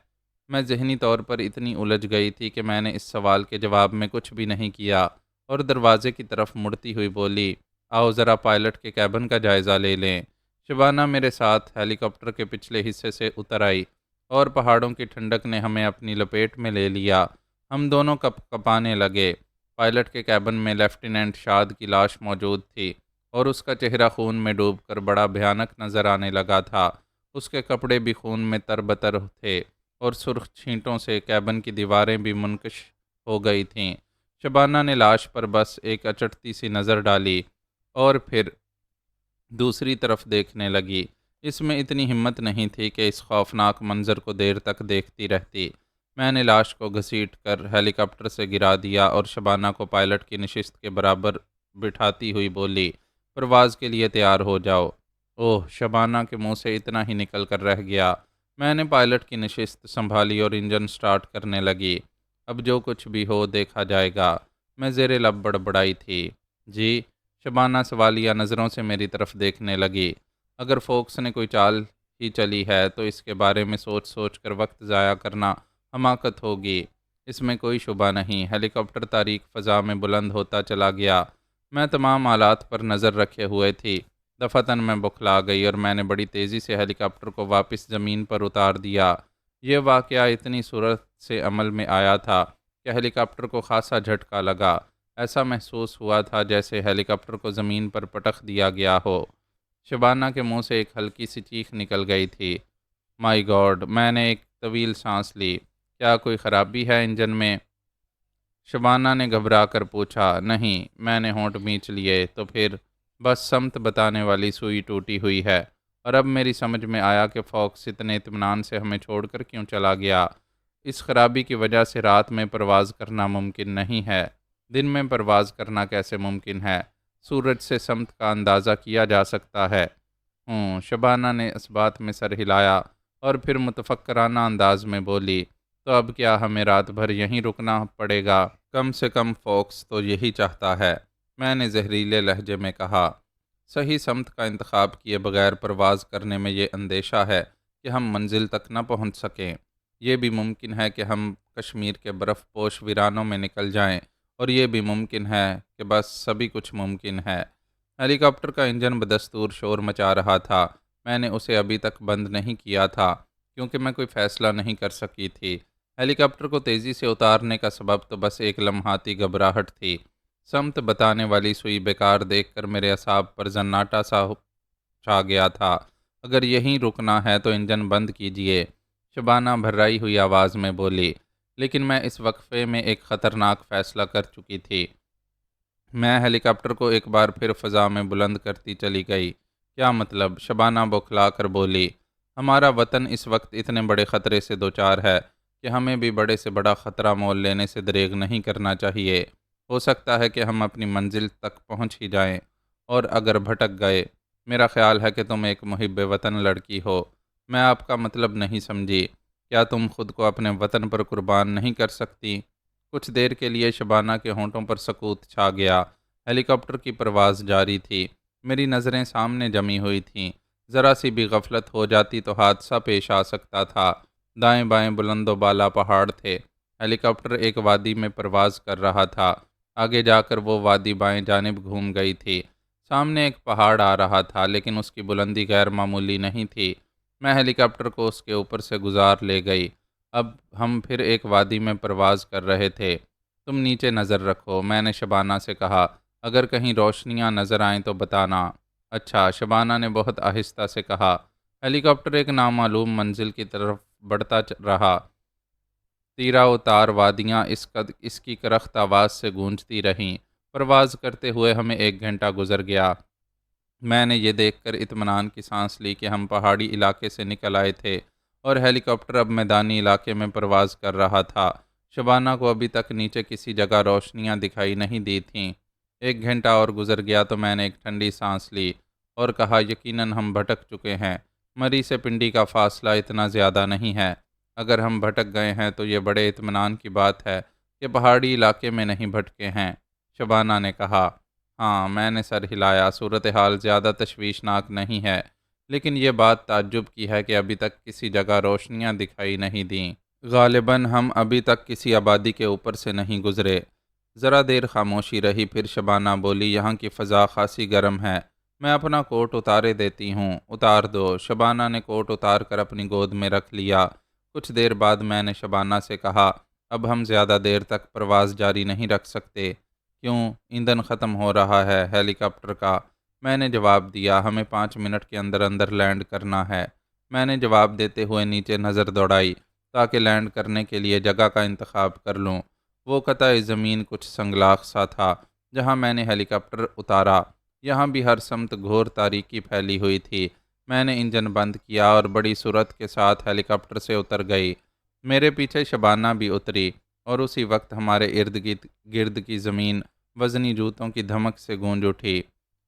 میں ذہنی طور پر اتنی الجھ گئی تھی کہ میں نے اس سوال کے جواب میں کچھ بھی نہیں کیا اور دروازے کی طرف مڑتی ہوئی بولی، آؤ ذرا پائلٹ کے کیبن کا جائزہ لے لیں۔ شبانہ میرے ساتھ ہیلی کاپٹر کے پچھلے حصے سے اتر آئی اور پہاڑوں کی ٹھنڈک نے ہمیں اپنی لپیٹ میں لے لیا۔ ہم دونوں کپ کپانے لگے۔ پائلٹ کے کیبن میں لیفٹیننٹ شاد کی لاش موجود تھی اور اس کا چہرہ خون میں ڈوب کر بڑا بھیانک نظر آنے لگا تھا۔ اس کے کپڑے بھی خون میں تربتر تھے اور سرخ چھینٹوں سے کیبن کی دیواریں بھی منکش ہو گئی تھیں۔ شبانہ نے لاش پر بس ایک اچٹتی سی نظر ڈالی اور پھر دوسری طرف دیکھنے لگی۔ اس میں اتنی ہمت نہیں تھی کہ اس خوفناک منظر کو دیر تک دیکھتی رہتی۔ میں نے لاش کو گھسیٹ کر ہیلی کاپٹر سے گرا دیا اور شبانہ کو پائلٹ کی نشست کے برابر بٹھاتی ہوئی بولی، پرواز کے لیے تیار ہو جاؤ۔ اوہ! شبانہ کے منہ سے اتنا ہی نکل کر رہ گیا۔ میں نے پائلٹ کی نشست سنبھالی اور انجن سٹارٹ کرنے لگی۔ اب جو کچھ بھی ہو دیکھا جائے گا، میں زیر لب بڑبڑائی تھی۔ جی؟ شبانہ سوالیہ نظروں سے میری طرف دیکھنے لگی۔ اگر فوکس نے کوئی چال ہی چلی ہے تو اس کے بارے میں سوچ سوچ کر وقت ضائع کرنا حماقت ہوگی، اس میں کوئی شبہ نہیں۔ ہیلی کاپٹر تاریک فضا میں بلند ہوتا چلا گیا۔ میں تمام آلات پر نظر رکھے ہوئے تھی۔ دفعتاً میں بوکھلا گئی اور میں نے بڑی تیزی سے ہیلی کاپٹر کو واپس زمین پر اتار دیا۔ یہ واقعہ اتنی صورت سے عمل میں آیا تھا کہ ہیلی کاپٹر کو خاصا جھٹکا لگا۔ ایسا محسوس ہوا تھا جیسے ہیلی کاپٹر کو زمین پر پٹخ دیا گیا ہو۔ شبانہ کے منہ سے ایک ہلکی سی چیخ نکل گئی تھی۔ مائی گاڈ! میں نے ایک طویل سانس لی۔ کیا کوئی خرابی ہے انجن میں؟ شبانہ نے گھبرا کر پوچھا۔ نہیں، میں نے ہونٹ بھینچ لیے۔ تو پھر؟ بس سمت بتانے والی سوئی ٹوٹی ہوئی ہے۔ اور اب میری سمجھ میں آیا کہ فوکس اتنے اطمینان سے ہمیں چھوڑ کر کیوں چلا گیا۔ اس خرابی کی وجہ سے رات میں پرواز کرنا ممکن نہیں ہے۔ دن میں پرواز کرنا کیسے ممکن ہے؟ سورج سے سمت کا اندازہ کیا جا سکتا ہے۔ شبانہ نے اس بات میں سر ہلایا اور پھر متفکرانہ انداز میں بولی، تو اب کیا ہمیں رات بھر یہیں رکنا پڑے گا؟ کم سے کم فوکس تو یہی چاہتا ہے، میں نے زہریلے لہجے میں کہا۔ صحیح سمت کا انتخاب کیے بغیر پرواز کرنے میں یہ اندیشہ ہے کہ ہم منزل تک نہ پہنچ سکیں۔ یہ بھی ممکن ہے کہ ہم کشمیر کے برف پوش ویرانوں میں نکل جائیں، اور یہ بھی ممکن ہے کہ بس سبھی کچھ ممکن ہے۔ ہیلی کاپٹر کا انجن بدستور شور مچا رہا تھا۔ میں نے اسے ابھی تک بند نہیں کیا تھا کیونکہ میں کوئی فیصلہ نہیں کر سکی تھی۔ ہیلی کاپٹر کو تیزی سے اتارنے کا سبب تو بس ایک لمحاتی گھبراہٹ تھی۔ سمت بتانے والی سوئی بیکار دیکھ کر میرے اعصاب پر زناٹا سا چھا گیا تھا۔ اگر یہیں رکنا ہے تو انجن بند کیجیے، شبانہ بھرائی ہوئی آواز میں بولی۔ لیکن میں اس وقفے میں ایک خطرناک فیصلہ کر چکی تھی۔ میں ہیلی کاپٹر کو ایک بار پھر فضا میں بلند کرتی چلی گئی۔ کیا مطلب؟ شبانہ بوکھلا کر بولی۔ ہمارا وطن اس وقت اتنے بڑے خطرے سے دوچار ہے کہ ہمیں بھی بڑے سے بڑا خطرہ مول لینے سے دریغ نہیں کرنا چاہیے۔ ہو سکتا ہے کہ ہم اپنی منزل تک پہنچ ہی جائیں، اور اگر بھٹک گئے، میرا خیال ہے کہ تم ایک محب وطن لڑکی ہو۔ میں آپ کا مطلب نہیں سمجھی۔ کیا تم خود کو اپنے وطن پر قربان نہیں کر سکتی؟ کچھ دیر کے لیے شبانہ کے ہونٹوں پر سکوت چھا گیا۔ ہیلی کاپٹر کی پرواز جاری تھی۔ میری نظریں سامنے جمی ہوئی تھیں۔ ذرا سی بھی غفلت ہو جاتی تو حادثہ پیش آ سکتا تھا۔ دائیں بائیں بلند و بالا پہاڑ تھے۔ ہیلی کاپٹر ایک وادی میں پرواز کر رہا تھا۔ آگے جا کر وہ وادی بائیں جانب گھوم گئی تھی۔ سامنے ایک پہاڑ آ رہا تھا لیکن اس کی بلندی غیر معمولی نہیں تھی۔ میں ہیلی کاپٹر کو اس کے اوپر سے گزار لے گئی۔ اب ہم پھر ایک وادی میں پرواز کر رہے تھے۔ تم نیچے نظر رکھو، میں نے شبانہ سے کہا۔ اگر کہیں روشنیاں نظر آئیں تو بتانا۔ اچھا، شبانہ نے بہت آہستہ سے کہا۔ ہیلی کاپٹر ایک نامعلوم منزل کی طرف بڑھتا رہا۔ تیرا اتار وادیاں اس کی کرخت آواز سے گونجتی رہیں۔ پرواز کرتے ہوئے ہمیں 1 گھنٹہ گزر گیا۔ میں نے یہ دیکھ کر اطمینان کی سانس لی کہ ہم پہاڑی علاقے سے نکل آئے تھے اور ہیلی کاپٹر اب میدانی علاقے میں پرواز کر رہا تھا۔ شبانہ کو ابھی تک نیچے کسی جگہ روشنیاں دکھائی نہیں دی تھیں۔ 1 گھنٹہ اور گزر گیا تو میں نے ایک ٹھنڈی سانس لی اور کہا، یقیناً ہم بھٹک چکے ہیں۔ مری سے پنڈی کا فاصلہ اتنا زیادہ نہیں ہے۔ اگر ہم بھٹک گئے ہیں تو یہ بڑے اطمینان کی بات ہے کہ پہاڑی علاقے میں نہیں بھٹکے ہیں، شبانہ نے کہا۔ ہاں، میں نے سر ہلایا۔ صورتحال زیادہ تشویشناک نہیں ہے، لیکن یہ بات تعجب کی ہے کہ ابھی تک کسی جگہ روشنیاں دکھائی نہیں دیں۔ غالباً ہم ابھی تک کسی آبادی کے اوپر سے نہیں گزرے۔ ذرا دیر خاموشی رہی، پھر شبانہ بولی، یہاں کی فضا خاصی گرم ہے، میں اپنا کوٹ اتارے دیتی ہوں۔ اتار دو۔ شبانہ نے کوٹ اتار کر اپنی گود میں رکھ لیا۔ کچھ دیر بعد میں نے شبانہ سے کہا، اب ہم زیادہ دیر تک پرواز جاری نہیں رکھ سکتے۔ کیوں؟ ایندھن ختم ہو رہا ہے ہیلی کاپٹر کا۔ میں نے جواب دیا، ہمیں 5 منٹ کے اندر اندر لینڈ کرنا ہے۔ میں نے جواب دیتے ہوئے نیچے نظر دوڑائی تاکہ لینڈ کرنے کے لیے جگہ کا انتخاب کر لوں۔ وہ قطع زمین کچھ سنگلاخ سا تھا جہاں میں نے ہیلی کاپٹر اتارا۔ یہاں بھی ہر سمت گھور تاریکی پھیلی ہوئی تھی۔ میں نے انجن بند کیا اور بڑی سرعت کے ساتھ ہیلی کاپٹر سے اتر گئی۔ میرے پیچھے شبانہ بھی اتری اور اسی وقت ہمارے ارد گرد کی زمین وزنی جوتوں کی دھمک سے گونج اٹھی۔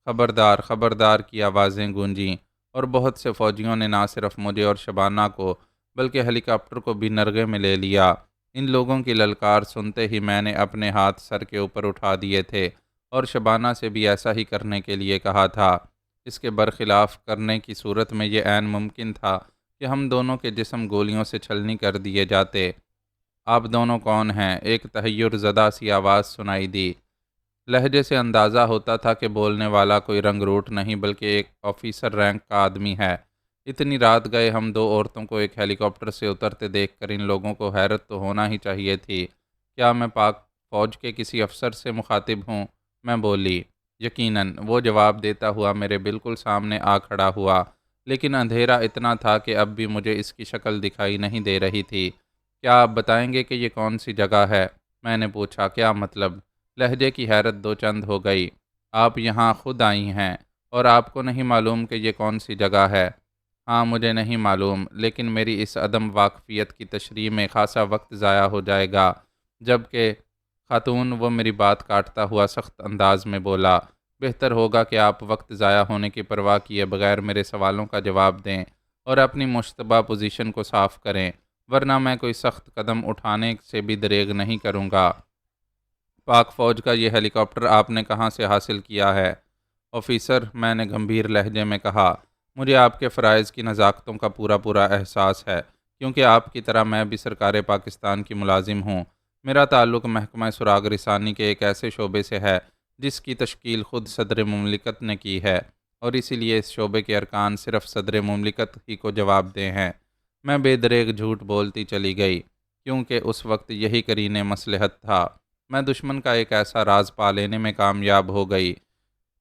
خبردار، خبردار کی آوازیں گونجیں اور بہت سے فوجیوں نے نہ صرف مجھے اور شبانہ کو بلکہ ہیلی کاپٹر کو بھی نرغے میں لے لیا۔ ان لوگوں کی للکار سنتے ہی میں نے اپنے ہاتھ سر کے اوپر اٹھا دیے تھے اور شبانہ سے بھی ایسا ہی کرنے کے لیے کہا تھا۔ اس کے برخلاف کرنے کی صورت میں یہ عین ممکن تھا کہ ہم دونوں کے جسم گولیوں سے چھلنی کر دیے جاتے۔ آپ دونوں کون ہیں؟ ایک تحیر زدہ سی آواز سنائی دی۔ لہجے سے اندازہ ہوتا تھا کہ بولنے والا کوئی رنگ روٹ نہیں بلکہ ایک آفیسر رینک کا آدمی ہے۔ اتنی رات گئے ہم 2 عورتوں کو ایک ہیلی کاپٹر سے اترتے دیکھ کر ان لوگوں کو حیرت تو ہونا ہی چاہیے تھی۔ کیا میں پاک فوج کے کسی افسر سے مخاطب ہوں؟ میں بولی۔ یقیناً، وہ جواب دیتا ہوا میرے بالکل سامنے آ کھڑا ہوا، لیکن اندھیرا اتنا تھا کہ اب بھی مجھے اس کی شکل دکھائی نہیں دے رہی تھی۔ کیا آپ بتائیں گے کہ یہ کون سی جگہ ہے؟ میں نے پوچھا۔ کیا مطلب؟ لہجے کی حیرت دو چند ہو گئی۔ آپ یہاں خود آئی ہیں اور آپ کو نہیں معلوم کہ یہ کون سی جگہ ہے؟ ہاں، مجھے نہیں معلوم، لیکن میری اس عدم واقفیت کی تشریح میں خاصا وقت ضائع ہو جائے گا۔ جبکہ خاتون، وہ میری بات کاٹتا ہوا سخت انداز میں بولا، بہتر ہوگا کہ آپ وقت ضائع ہونے کی پرواہ کیے بغیر میرے سوالوں کا جواب دیں اور اپنی مشتبہ پوزیشن کو صاف کریں، ورنہ میں کوئی سخت قدم اٹھانے سے بھی دریغ نہیں کروں گا۔ پاک فوج کا یہ ہیلی کاپٹر آپ نے کہاں سے حاصل کیا ہے؟ آفیسر، میں نے گمبھیر لہجے میں کہا، مجھے آپ کے فرائض کی نزاکتوں کا پورا احساس ہے، کیونکہ آپ کی طرح میں بھی سرکار پاکستان کی ملازم ہوں۔ میرا تعلق محکمہ سراغ رسانی کے ایک ایسے شعبے سے ہے جس کی تشکیل خود صدر مملکت نے کی ہے، اور اسی لیے اس شعبے کے ارکان صرف صدر مملکت ہی کو جواب دہ ہیں۔ میں بے دریغ جھوٹ بولتی چلی گئی، کیونکہ اس وقت یہی کرینِ مصلحت تھا۔ میں دشمن کا ایک ایسا راز پا لینے میں کامیاب ہو گئی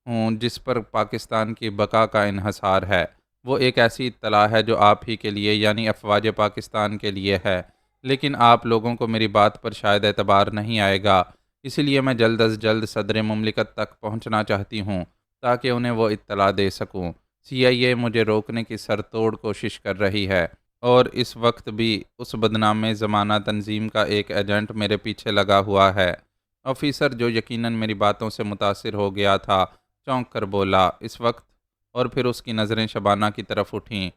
ہوں جس پر پاکستان کی بقا کا انحصار ہے۔ وہ ایک ایسی اطلاع ہے جو آپ ہی کے لیے یعنی افواج پاکستان کے لیے ہے، لیکن آپ لوگوں کو میری بات پر شاید اعتبار نہیں آئے گا، اسی لیے میں جلد از جلد صدر مملکت تک پہنچنا چاہتی ہوں تاکہ انہیں وہ اطلاع دے سکوں۔ CIA مجھے روکنے کی سرتوڑ کوشش کر رہی ہے، اور اس وقت بھی اس بدنام زمانہ تنظیم کا ایک ایجنٹ میرے پیچھے لگا ہوا ہے۔ آفیسر، جو یقیناً میری باتوں سے متاثر ہو گیا تھا، چونک کر بولا، اس وقت؟ اور پھر اس کی نظریں شبانہ کی طرف اٹھیں۔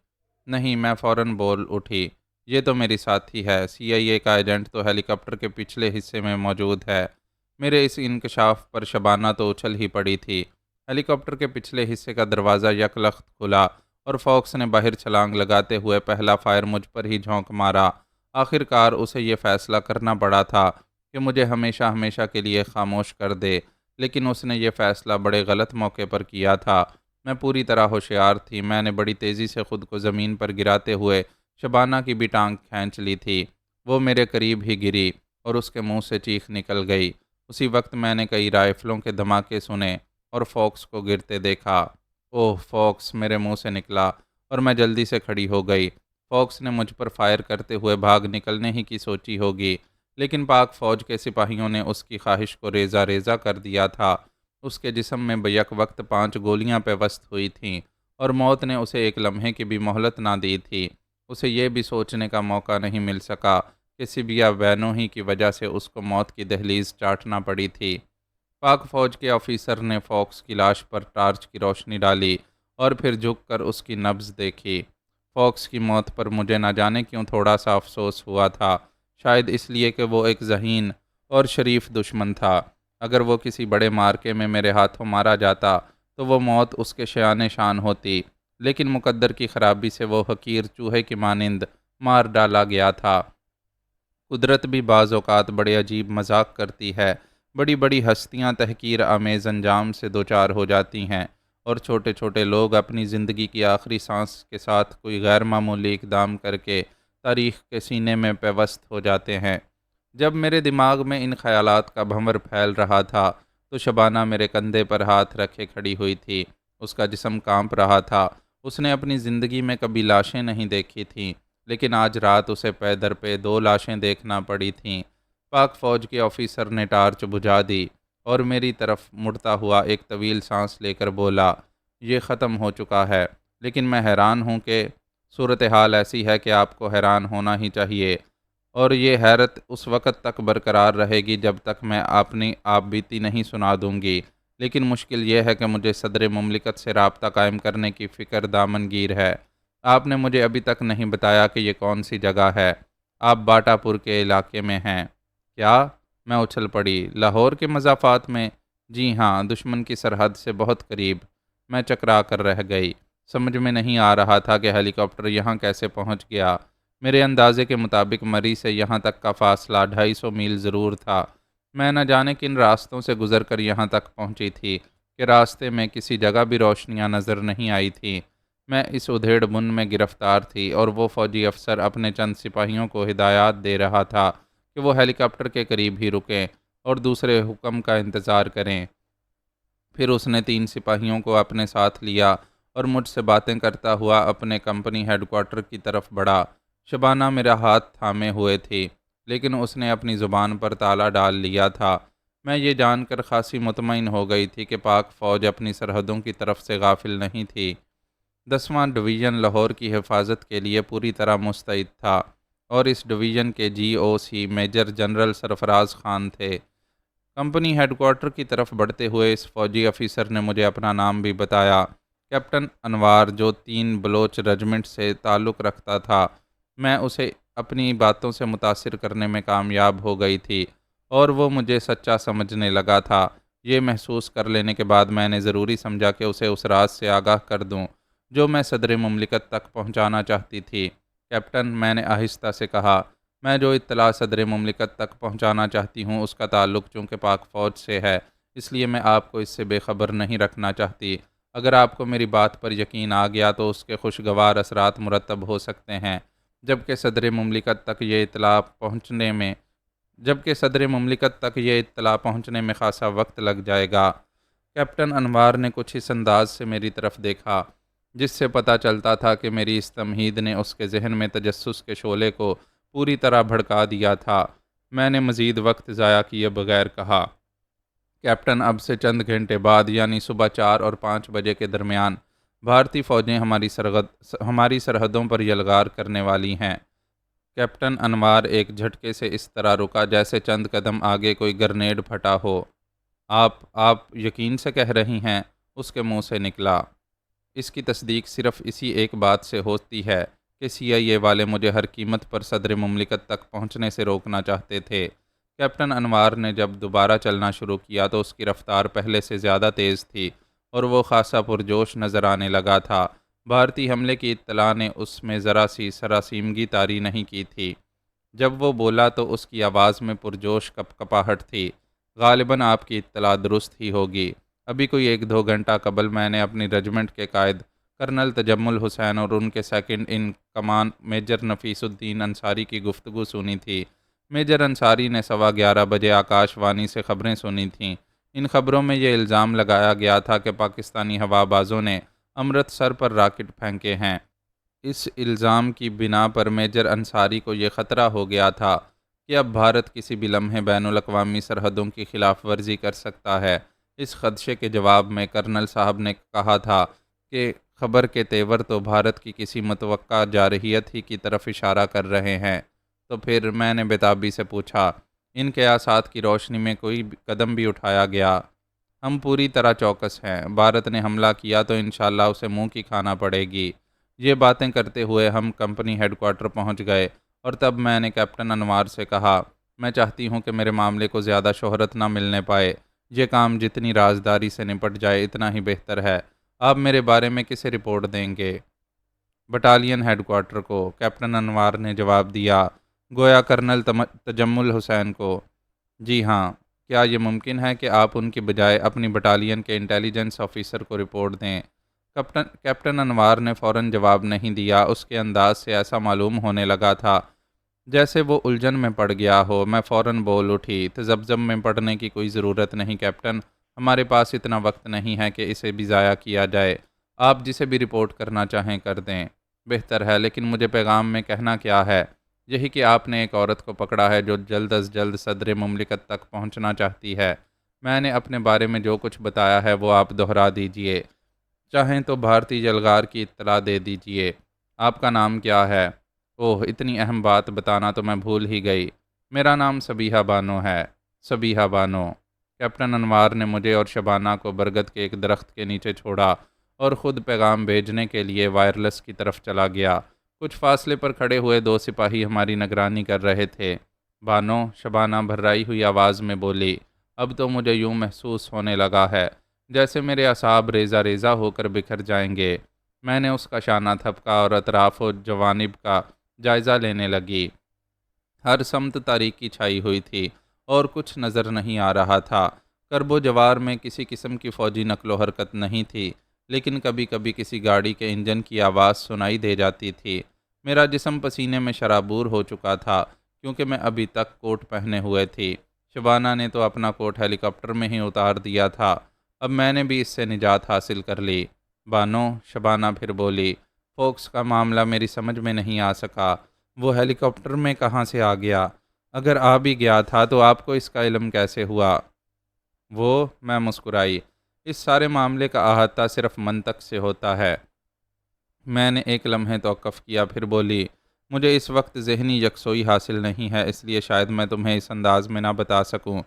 نہیں، میں فوراً بول اٹھی، یہ تو میری ساتھی ہے۔ CIA کا ایجنٹ تو ہیلی کاپٹر کے پچھلے حصے میں موجود ہے۔ میرے اس انکشاف پر شبانہ تو اچھل ہی پڑی تھی۔ ہیلی کاپٹر کے پچھلے حصے کا دروازہ یکلخت کھلا اور فوکس نے باہر چھلانگ لگاتے ہوئے پہلا فائر مجھ پر ہی جھونک مارا۔ آخر کار اسے یہ فیصلہ کرنا پڑا تھا کہ مجھے ہمیشہ ہمیشہ کے لیے خاموش کر دے، لیکن اس نے یہ فیصلہ بڑے غلط موقع پر کیا تھا۔ میں پوری طرح ہوشیار تھی۔ میں نے بڑی تیزی سے خود کو زمین پر گراتے ہوئے شبانہ کی بھی ٹانگ کھینچ لی تھی۔ وہ میرے قریب ہی گری اور اس کے منہ سے چیخ نکل گئی۔ اسی وقت میں نے کئی رائفلوں کے دھماکے سنے اور فوکس کو گرتے دیکھا۔ اوہ فوکس میرے منہ سے نکلا اور میں جلدی سے کھڑی ہو گئی۔ فوکس نے مجھ پر فائر کرتے ہوئے بھاگ نکلنے ہی کی سوچی ہوگی، لیکن پاک فوج کے سپاہیوں نے اس کی خواہش کو ریزہ ریزہ کر دیا تھا۔ اس کے جسم میں بیک وقت 5 گولیاں پیوست ہوئی تھیں اور موت نے اسے ایک لمحے کی بھی مہلت نہ دی تھی۔ اسے یہ بھی سوچنے کا موقع نہیں مل سکا کہ سبیا وینو ہی کی وجہ سے اس کو موت کی دہلیز چاٹنا پڑی تھی۔ پاک فوج کے آفیسر نے فوکس کی لاش پر ٹارچ کی روشنی ڈالی اور پھر جھک کر اس کی نبض دیکھی۔ فوکس کی موت پر مجھے نہ جانے کیوں تھوڑا سا افسوس ہوا تھا، شاید اس لیے کہ وہ ایک ذہین اور شریف دشمن تھا۔ اگر وہ کسی بڑے مارکے میں میرے ہاتھوں مارا جاتا تو وہ موت اس کے شایان شان ہوتی، لیکن مقدر کی خرابی سے وہ حقیر چوہے کی مانند مار ڈالا گیا تھا۔ قدرت بھی بعض اوقات بڑے عجیب مذاق کرتی ہے۔ بڑی بڑی ہستیاں تحقیر آمیز انجام سے دوچار ہو جاتی ہیں اور چھوٹے چھوٹے لوگ اپنی زندگی کی آخری سانس کے ساتھ کوئی غیر معمولی اقدام کر کے تاریخ کے سینے میں پیوست ہو جاتے ہیں۔ جب میرے دماغ میں ان خیالات کا بھنور پھیل رہا تھا تو شبانہ میرے کندھے پر ہاتھ رکھے کھڑی ہوئی تھی۔ اس کا جسم کانپ رہا تھا۔ اس نے اپنی زندگی میں کبھی لاشیں نہیں دیکھی تھیں، لیکن آج رات اسے پے در پہ 2 لاشیں دیکھنا پڑی تھیں۔ پاک فوج کے آفیسر نے ٹارچ بجھا دی اور میری طرف مڑتا ہوا ایک طویل سانس لے کر بولا، یہ ختم ہو چکا ہے، لیکن میں حیران ہوں کہ صورتحال ایسی ہے کہ آپ کو حیران ہونا ہی چاہیے، اور یہ حیرت اس وقت تک برقرار رہے گی جب تک میں اپنی آپ بیتی نہیں سنا دوں گی۔ لیکن مشکل یہ ہے کہ مجھے صدر مملکت سے رابطہ قائم کرنے کی فکر دامنگیر ہے۔ آپ نے مجھے ابھی تک نہیں بتایا کہ یہ کون سی جگہ ہے۔ آپ باٹا پور کے علاقے میں ہیں کیا؟ میں اچھل پڑی۔ لاہور کے مضافات میں؟ جی ہاں، دشمن کی سرحد سے بہت قریب۔ میں چکرا کر رہ گئی۔ سمجھ میں نہیں آ رہا تھا کہ ہیلی کاپٹر یہاں کیسے پہنچ گیا۔ میرے اندازے کے مطابق مری سے یہاں تک کا فاصلہ 250 میل ضرور تھا۔ میں نہ جانے کن راستوں سے گزر کر یہاں تک پہنچی تھی کہ راستے میں کسی جگہ بھی روشنیاں نظر نہیں آئی تھیں۔ میں اس ادھیڑ بن میں گرفتار تھی اور وہ فوجی افسر اپنے چند سپاہیوں کو ہدایات دے رہا تھا کہ وہ ہیلی کاپٹر کے قریب ہی رکیں اور دوسرے حکم کا انتظار کریں۔ پھر اس نے 3 سپاہیوں کو اپنے ساتھ لیا اور مجھ سے باتیں کرتا ہوا اپنے کمپنی ہیڈ کوارٹر کی طرف بڑھا۔ شبانہ میرا ہاتھ تھامے ہوئے تھی، لیکن اس نے اپنی زبان پر تالا ڈال لیا تھا۔ میں یہ جان کر خاصی مطمئن ہو گئی تھی کہ پاک فوج اپنی سرحدوں کی طرف سے غافل نہیں تھی۔ 10واں ڈویژن لاہور کی حفاظت کے لیے پوری طرح مستعد تھا اور اس ڈویژن کے GOC major general Sarfaraz Khan تھے۔ کمپنی ہیڈ کوارٹر کی طرف بڑھتے ہوئے اس فوجی افیسر نے مجھے اپنا نام بھی بتایا، کیپٹن انوار، جو 3 بلوچ رجمنٹ سے تعلق رکھتا تھا۔ میں اسے اپنی باتوں سے متاثر کرنے میں کامیاب ہو گئی تھی اور وہ مجھے سچا سمجھنے لگا تھا۔ یہ محسوس کر لینے کے بعد میں نے ضروری سمجھا کہ اسے اس راز سے آگاہ کر دوں جو میں صدر مملکت تک پہنچانا چاہتی تھی۔ کیپٹن، میں نے آہستہ سے کہا، میں جو اطلاع صدر مملکت تک پہنچانا چاہتی ہوں اس کا تعلق چونکہ پاک فوج سے ہے، اس لیے میں آپ کو اس سے بے خبر نہیں رکھنا چاہتی۔ اگر آپ کو میری بات پر یقین آ گیا تو اس کے خوشگوار اثرات مرتب ہو سکتے ہیں، جبکہ صدر مملکت تک یہ اطلاع پہنچنے میں خاصا وقت لگ جائے گا۔ کیپٹن انوار نے کچھ اس انداز سے میری طرف دیکھا جس سے پتہ چلتا تھا کہ میری اس تمہید نے اس کے ذہن میں تجسس کے شعلے کو پوری طرح بھڑکا دیا تھا۔ میں نے مزید وقت ضائع کیے بغیر کہا، کیپٹن، اب سے چند گھنٹے بعد یعنی صبح 4 اور 5 بجے کے درمیان بھارتی فوجیں ہماری سرحدوں پر یلغار کرنے والی ہیں۔ کیپٹن انوار ایک جھٹکے سے اس طرح رکا جیسے چند قدم آگے کوئی گرنیڈ پھٹا ہو۔ آپ یقین سے کہہ رہی ہیں؟ اس کے منہ سے نکلا۔ اس کی تصدیق صرف اسی ایک بات سے ہوتی ہے کہ CIA والے مجھے ہر قیمت پر صدر مملکت تک پہنچنے سے روکنا چاہتے تھے۔ کیپٹن انوار نے جب دوبارہ چلنا شروع کیا تو اس کی رفتار پہلے سے زیادہ تیز تھی اور وہ خاصا پرجوش نظر آنے لگا تھا۔ بھارتی حملے کی اطلاع نے اس میں ذرا سی سراسیمگی طاری نہیں کی تھی۔ جب وہ بولا تو اس کی آواز میں پرجوش کپاہٹ تھی۔ غالباً آپ کی اطلاع درست ہی ہوگی۔ ابھی کوئی 1-2 گھنٹہ قبل میں نے اپنی رجمنٹ کے قائد کرنل تجمل حسین اور ان کے سیکنڈ ان کمان میجر نفیس الدین انصاری کی گفتگو سنی تھی۔ میجر انصاری نے 11:15 بجے آکاش وانی سے خبریں سنی تھیں۔ ان خبروں میں یہ الزام لگایا گیا تھا کہ پاکستانی ہوا بازوں نے امرتسر پر راکٹ پھینکے ہیں۔ اس الزام کی بنا پر میجر انصاری کو یہ خطرہ ہو گیا تھا کہ اب بھارت کسی بھی لمحے بین الاقوامی سرحدوں کی خلاف ورزی کر سکتا ہے۔ اس خدشے کے جواب میں کرنل صاحب نے کہا تھا کہ خبر کے تیور تو بھارت کی کسی متوقع جارحیت ہی کی طرف اشارہ کر رہے ہیں۔ تو پھر میں نے بےتابی سے پوچھا، ان قیاسات کی روشنی میں کوئی قدم بھی اٹھایا گیا؟ ہم پوری طرح چوکس ہیں۔ بھارت نے حملہ کیا تو انشاءاللہ اسے منہ کی کھانا پڑے گی۔ یہ باتیں کرتے ہوئے ہم کمپنی ہیڈ کوارٹر پہنچ گئے اور تب میں نے کیپٹن انوار سے کہا، میں چاہتی ہوں کہ میرے معاملے کو زیادہ شہرت نہ ملنے پائے۔ یہ کام جتنی رازداری سے نپٹ جائے اتنا ہی بہتر ہے۔ آپ میرے بارے میں کسے رپورٹ دیں گے؟ بٹالین ہیڈ کوارٹر کو، کیپٹن انوار نے جواب دیا، گویا کرنل تجمل حسین کو۔ جی ہاں، کیا یہ ممکن ہے کہ آپ ان کی بجائے اپنی بٹالین کے انٹیلیجنس آفیسر کو رپورٹ دیں؟ کیپٹن انوار نے فوراً جواب نہیں دیا۔ اس کے انداز سے ایسا معلوم ہونے لگا تھا جیسے وہ الجھن میں پڑ گیا ہو۔ میں فوراً بول اٹھی، تذبذب میں پڑنے کی کوئی ضرورت نہیں کیپٹن، ہمارے پاس اتنا وقت نہیں ہے کہ اسے بھی ضائع کیا جائے۔ آپ جسے بھی رپورٹ کرنا چاہیں کر دیں، بہتر ہے۔ لیکن مجھے پیغام میں کہنا کیا ہے؟ یہی کہ آپ نے ایک عورت کو پکڑا ہے جو جلد از جلد صدر مملکت تک پہنچنا چاہتی ہے۔ میں نے اپنے بارے میں جو کچھ بتایا ہے وہ آپ دہرا دیجئے، چاہیں تو بھارتی جلگار کی اطلاع دے دیجئے۔ آپ کا نام کیا ہے؟ اوہ، اتنی اہم بات بتانا تو میں بھول ہی گئی۔ میرا نام صبیحہ بانو ہے۔ صبیحہ بانو۔ کیپٹن انوار نے مجھے اور شبانہ کو برگد کے ایک درخت کے نیچے چھوڑا اور خود پیغام بھیجنے کے لیے وائرلیس کی طرف چلا گیا۔ کچھ فاصلے پر کھڑے ہوئے 2 سپاہی ہماری نگرانی کر رہے تھے۔ بانو، شبانہ بھررائی ہوئی آواز میں بولی، اب تو مجھے یوں محسوس ہونے لگا ہے جیسے میرے اعصاب ریزہ ریزہ ہو کر بکھر جائیں گے۔ میں نے اس کا شانہ تھپکا اور اطراف و جوانب کا جائزہ لینے لگی۔ ہر سمت تاریکی چھائی ہوئی تھی اور کچھ نظر نہیں آ رہا تھا۔ کرب و جوار میں کسی قسم کی فوجی نقل و حرکت نہیں تھی، لیکن کبھی کبھی کسی گاڑی کے انجن کی آواز سنائی دے جاتی تھی۔ میرا جسم پسینے میں شرابور ہو چکا تھا کیونکہ میں ابھی تک کوٹ پہنے ہوئے تھی۔ شبانہ نے تو اپنا کوٹ ہیلی کاپٹر میں ہی اتار دیا تھا۔ اب میں نے بھی اس سے نجات حاصل کر لی۔ بانو، شبانہ پھر بولی، فوکس کا معاملہ میری سمجھ میں نہیں آ سکا۔ وہ ہیلی کاپٹر میں کہاں سے آ گیا؟ اگر آ بھی گیا تھا تو آپ کو اس کا علم کیسے ہوا؟ میں مسکرائی، اس سارے معاملے کا احاطہ صرف منطق سے ہوتا ہے۔ میں نے ایک لمحے توقف کیا، پھر بولی، مجھے اس وقت ذہنی یکسوئی حاصل نہیں ہے، اس لیے شاید میں تمہیں اس انداز میں نہ بتا سکوں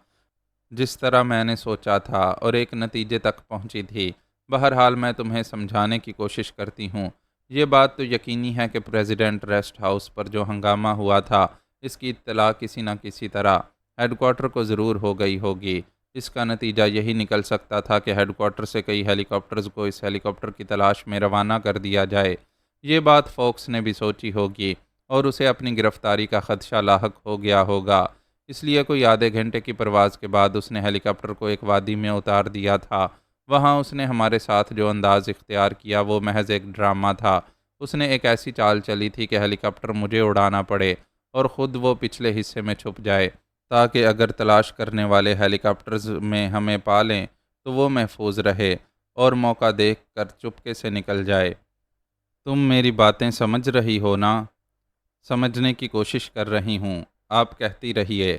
جس طرح میں نے سوچا تھا اور ایک نتیجے تک پہنچی تھی۔ بہرحال میں تمہیں سمجھانے کی کوشش کرتی ہوں۔ یہ بات تو یقینی ہے کہ پریزیڈنٹ ریسٹ ہاؤس پر جو ہنگامہ ہوا تھا اس کی اطلاع کسی نہ کسی طرح ہیڈ کوارٹر کو ضرور ہو گئی ہوگی۔ اس کا نتیجہ یہی نکل سکتا تھا کہ ہیڈ کوارٹر سے کئی ہیلی کاپٹرز کو اس ہیلی کاپٹر کی تلاش میں روانہ کر دیا جائے۔ یہ بات فوکس نے بھی سوچی ہوگی اور اسے اپنی گرفتاری کا خدشہ لاحق ہو گیا ہوگا۔ اس لیے کوئی آدھے گھنٹے کی پرواز کے بعد اس نے ہیلی کاپٹر کو ایک وادی میں اتار دیا تھا۔ وہاں اس نے ہمارے ساتھ جو انداز اختیار کیا وہ محض ایک ڈرامہ تھا۔ اس نے ایک ایسی چال چلی تھی کہ ہیلی کاپٹر مجھے اڑانا پڑے اور خود وہ پچھلے حصے میں چھپ جائے تاکہ اگر تلاش کرنے والے ہیلی کاپٹرز میں ہمیں پا لیں تو وہ محفوظ رہے اور موقع دیکھ کر چپکے سے نکل جائے۔ تم میری باتیں سمجھ رہی ہو نا؟ سمجھنے کی کوشش کر رہی ہوں، آپ کہتی رہیے۔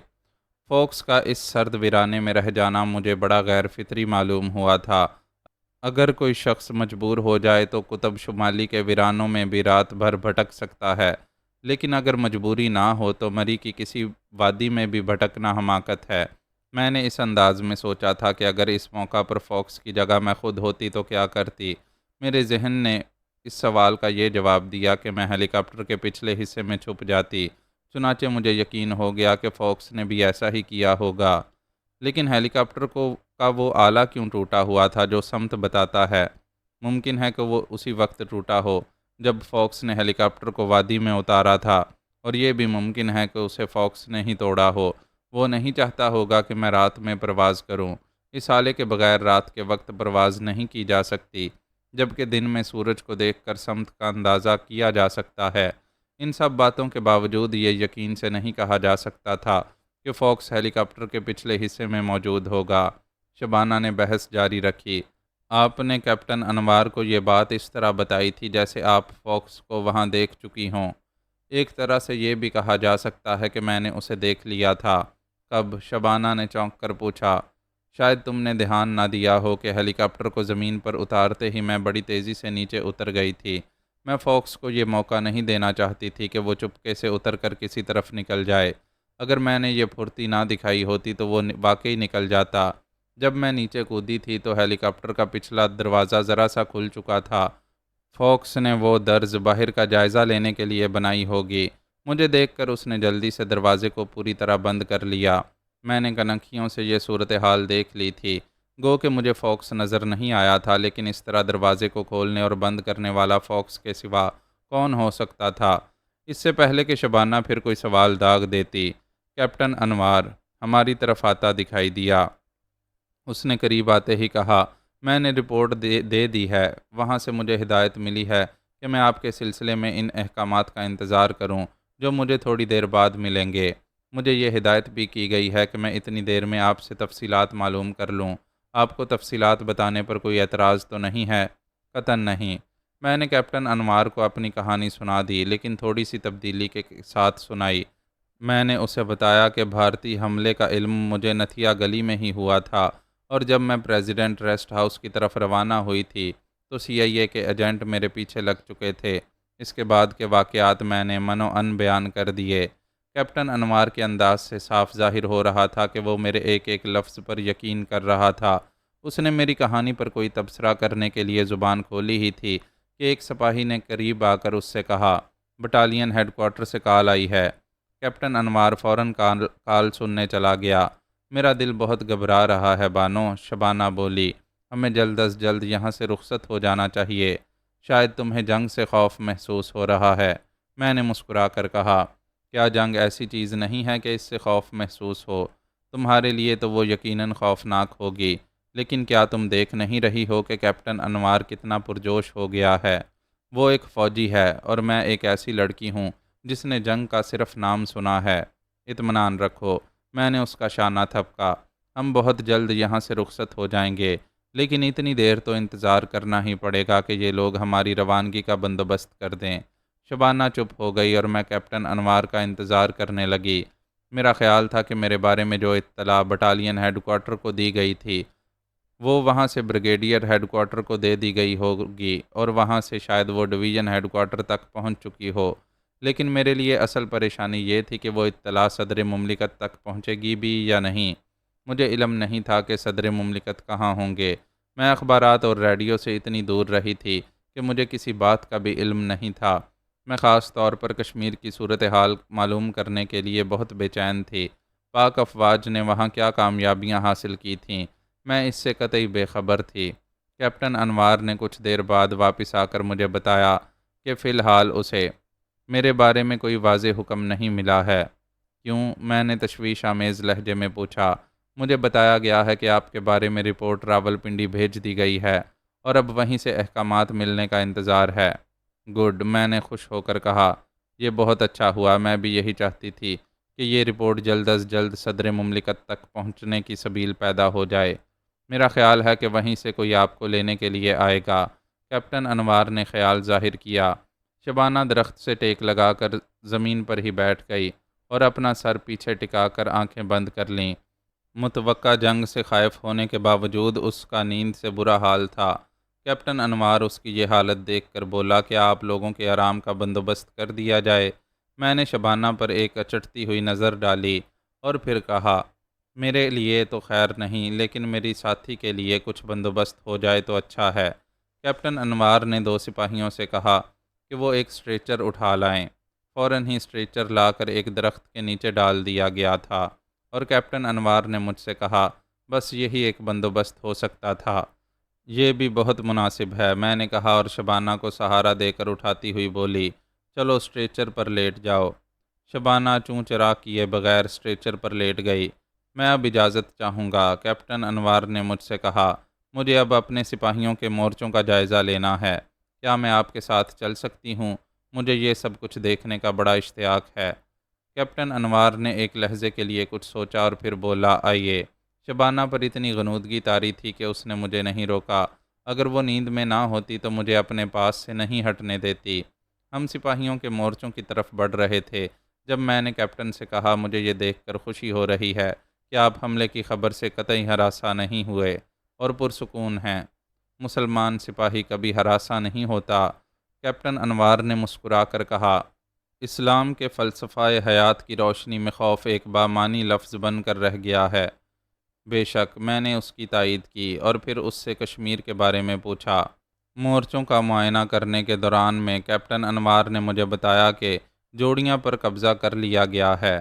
فوکس کا اس سرد ویرانے میں رہ جانا مجھے بڑا غیر فطری معلوم ہوا تھا۔ اگر کوئی شخص مجبور ہو جائے تو قطب شمالی کے ویرانوں میں بھی رات بھر بھٹک سکتا ہے، لیکن اگر مجبوری نہ ہو تو مری کی کسی وادی میں بھی بھٹکنا حماقت ہے۔ میں نے اس انداز میں سوچا تھا کہ اگر اس موقع پر فوکس کی جگہ میں خود ہوتی تو کیا کرتی۔ میرے ذہن نے اس سوال کا یہ جواب دیا کہ میں ہیلی کاپٹر کے پچھلے حصے میں چھپ جاتی۔ چنانچہ مجھے یقین ہو گیا کہ فوکس نے بھی ایسا ہی کیا ہوگا۔ لیکن ہیلی کاپٹر کا وہ آلہ کیوں ٹوٹا ہوا تھا جو سمت بتاتا ہے؟ ممکن ہے کہ وہ اسی وقت ٹوٹا ہو جب فاکس نے ہیلی کاپٹر کو وادی میں اتارا تھا، اور یہ بھی ممکن ہے کہ اسے فاکس نے ہی توڑا ہو۔ وہ نہیں چاہتا ہوگا کہ میں رات میں پرواز کروں۔ اس آلے کے بغیر رات کے وقت پرواز نہیں کی جا سکتی، جبکہ دن میں سورج کو دیکھ کر سمت کا اندازہ کیا جا سکتا ہے۔ ان سب باتوں کے باوجود یہ یقین سے نہیں کہا جا سکتا تھا کہ فاکس ہیلی کاپٹر کے پچھلے حصے میں موجود ہوگا۔ شبانہ نے بحث جاری رکھی۔ آپ نے کیپٹن انوار کو یہ بات اس طرح بتائی تھی جیسے آپ فاکس کو وہاں دیکھ چکی ہوں۔ ایک طرح سے یہ بھی کہا جا سکتا ہے کہ میں نے اسے دیکھ لیا تھا۔ کب؟ شبانہ نے چونک کر پوچھا۔ شاید تم نے دھیان نہ دیا ہو کہ ہیلی کاپٹر کو زمین پر اتارتے ہی میں بڑی تیزی سے نیچے اتر گئی تھی۔ میں فاکس کو یہ موقع نہیں دینا چاہتی تھی کہ وہ چپکے سے اتر کر کسی طرف نکل جائے۔ اگر میں نے یہ پھرتی نہ دکھائی ہوتی تو وہ واقعی نکل جاتا۔ جب میں نیچے کودی تھی تو ہیلی کاپٹر کا پچھلا دروازہ ذرا سا کھل چکا تھا۔ فاکس نے وہ درز باہر کا جائزہ لینے کے لیے بنائی ہوگی۔ مجھے دیکھ کر اس نے جلدی سے دروازے کو پوری طرح بند کر لیا۔ میں نے کنکھیوں سے یہ صورتحال دیکھ لی تھی۔ گو کہ مجھے فاکس نظر نہیں آیا تھا، لیکن اس طرح دروازے کو کھولنے اور بند کرنے والا فاکس کے سوا کون ہو سکتا تھا؟ اس سے پہلے کہ شبانہ پھر کوئی سوال داغ دیتی، کیپٹن انوار ہماری طرف آتا دکھائی دیا۔ اس نے قریب آتے ہی کہا، میں نے رپورٹ دے دی ہے۔ وہاں سے مجھے ہدایت ملی ہے کہ میں آپ کے سلسلے میں ان احکامات کا انتظار کروں جو مجھے تھوڑی دیر بعد ملیں گے۔ مجھے یہ ہدایت بھی کی گئی ہے کہ میں اتنی دیر میں آپ سے تفصیلات معلوم کر لوں۔ آپ کو تفصیلات بتانے پر کوئی اعتراض تو نہیں ہے؟ قطعاً نہیں۔ میں نے کیپٹن انوار کو اپنی کہانی سنا دی، لیکن تھوڑی سی تبدیلی کے ساتھ سنائی۔ میں نے اسے بتایا کہ بھارتی حملے کا علم مجھے نتھیا گلی میں ہی ہوا تھا، اور جب میں پریزیڈنٹ ریسٹ ہاؤس کی طرف روانہ ہوئی تھی تو CIA کے ایجنٹ میرے پیچھے لگ چکے تھے۔ اس کے بعد کے واقعات میں نے منو ان بیان کر دیے۔ کیپٹن انوار کے انداز سے صاف ظاہر ہو رہا تھا کہ وہ میرے ایک ایک لفظ پر یقین کر رہا تھا۔ اس نے میری کہانی پر کوئی تبصرہ کرنے کے لیے زبان کھولی ہی تھی کہ ایک سپاہی نے قریب آ کر اس سے کہا، بٹالین ہیڈ کوارٹر سے کال آئی ہے۔ کیپٹن انوار فوراً کال سننے چلا گیا۔ میرا دل بہت گھبرا رہا ہے بانو، شبانہ بولی۔ ہمیں جلد از جلد یہاں سے رخصت ہو جانا چاہیے۔ شاید تمہیں جنگ سے خوف محسوس ہو رہا ہے۔ میں نے مسکرا کر کہا، کیا جنگ ایسی چیز نہیں ہے کہ اس سے خوف محسوس ہو؟ تمہارے لیے تو وہ یقیناً خوفناک ہوگی، لیکن کیا تم دیکھ نہیں رہی ہو کہ کیپٹن انوار کتنا پرجوش ہو گیا ہے؟ وہ ایک فوجی ہے اور میں ایک ایسی لڑکی ہوں جس نے جنگ کا صرف نام سنا ہے۔ اطمینان رکھو، میں نے اس کا شانہ تھپکا۔ ہم بہت جلد یہاں سے رخصت ہو جائیں گے، لیکن اتنی دیر تو انتظار کرنا ہی پڑے گا کہ یہ لوگ ہماری روانگی کا بندوبست کر دیں۔ شبانہ چپ ہو گئی اور میں کیپٹن انوار کا انتظار کرنے لگی۔ میرا خیال تھا کہ میرے بارے میں جو اطلاع بٹالین ہیڈ کوارٹر کو دی گئی تھی وہ وہاں سے بریگیڈیئر ہیڈ کوارٹر کو دے دی گئی ہوگی، اور وہاں سے شاید وہ ڈویژن ہیڈ کوارٹر تک پہنچ چکی ہو۔ لیکن میرے لیے اصل پریشانی یہ تھی کہ وہ اطلاع صدر مملکت تک پہنچے گی بھی یا نہیں۔ مجھے علم نہیں تھا کہ صدر مملکت کہاں ہوں گے۔ میں اخبارات اور ریڈیو سے اتنی دور رہی تھی کہ مجھے کسی بات کا بھی علم نہیں تھا۔ میں خاص طور پر کشمیر کی صورتحال معلوم کرنے کے لیے بہت بے چین تھی۔ پاک افواج نے وہاں کیا کامیابیاں حاصل کی تھیں، میں اس سے قطعی بے خبر تھی۔ کیپٹن انوار نے کچھ دیر بعد واپس آ کر مجھے بتایا کہ فی الحال اسے میرے بارے میں کوئی واضح حکم نہیں ملا ہے۔ کیوں؟ میں نے تشویش آمیز لہجے میں پوچھا۔ مجھے بتایا گیا ہے کہ آپ کے بارے میں رپورٹ راولپنڈی بھیج دی گئی ہے اور اب وہیں سے احکامات ملنے کا انتظار ہے۔ گڈ، میں نے خوش ہو کر کہا، یہ بہت اچھا ہوا۔ میں بھی یہی چاہتی تھی کہ یہ رپورٹ جلد از جلد صدر مملکت تک پہنچنے کی سبیل پیدا ہو جائے۔ میرا خیال ہے کہ وہیں سے کوئی آپ کو لینے کے لیے آئے گا۔ کیپٹن انوار نے خیال ظاہر کیا۔ شبانہ درخت سے ٹیک لگا کر زمین پر ہی بیٹھ گئی اور اپنا سر پیچھے ٹکا کر آنکھیں بند کر لیں۔ متوقع جنگ سے خائف ہونے کے باوجود اس کا نیند سے برا حال تھا۔ کیپٹن انوار اس کی یہ حالت دیکھ کر بولا، کیا آپ لوگوں کے آرام کا بندوبست کر دیا جائے؟ میں نے شبانہ پر ایک اچٹتی ہوئی نظر ڈالی اور پھر کہا، میرے لیے تو خیر نہیں، لیکن میری ساتھی کے لیے کچھ بندوبست ہو جائے تو اچھا ہے۔ کیپٹن انوار نے 2 سپاہیوں سے کہا کہ وہ ایک اسٹریچر اٹھا لائیں۔ فوراً ہی اسٹریچر لا کر ایک درخت کے نیچے ڈال دیا گیا تھا، اور کیپٹن انوار نے مجھ سے کہا، بس یہی ایک بندوبست ہو سکتا تھا۔ یہ بھی بہت مناسب ہے، میں نے کہا اور شبانہ کو سہارا دے کر اٹھاتی ہوئی بولی، چلو اسٹریچر پر لیٹ جاؤ۔ شبانہ چوں چرا کیے بغیر اسٹریچر پر لیٹ گئی۔ میں اب اجازت چاہوں گا، کیپٹن انوار نے مجھ سے کہا، مجھے اب اپنے سپاہیوں کے مورچوں کا جائزہ لینا ہے۔ کیا میں آپ کے ساتھ چل سکتی ہوں؟ مجھے یہ سب کچھ دیکھنے کا بڑا اشتیاق ہے۔ کیپٹن انوار نے ایک لہجے کے لیے کچھ سوچا اور پھر بولا، آئیے۔ شبانہ پر اتنی غنودگی طاری تھی کہ اس نے مجھے نہیں روکا۔ اگر وہ نیند میں نہ ہوتی تو مجھے اپنے پاس سے نہیں ہٹنے دیتی۔ ہم سپاہیوں کے مورچوں کی طرف بڑھ رہے تھے جب میں نے کیپٹن سے کہا، مجھے یہ دیکھ کر خوشی ہو رہی ہے کہ آپ حملے کی خبر سے قطعی ہراساں نہیں ہوئے اور پرسکون ہیں۔ مسلمان سپاہی کبھی ہراساں نہیں ہوتا، کیپٹن انوار نے مسکرا کر کہا۔ اسلام کے فلسفہ حیات کی روشنی میں خوف ایک بامعنی لفظ بن کر رہ گیا ہے۔ بے شک، میں نے اس کی تائید کی اور پھر اس سے کشمیر کے بارے میں پوچھا۔ مورچوں کا معائنہ کرنے کے دوران میں کیپٹن انوار نے مجھے بتایا کہ جوڑیاں پر قبضہ کر لیا گیا ہے۔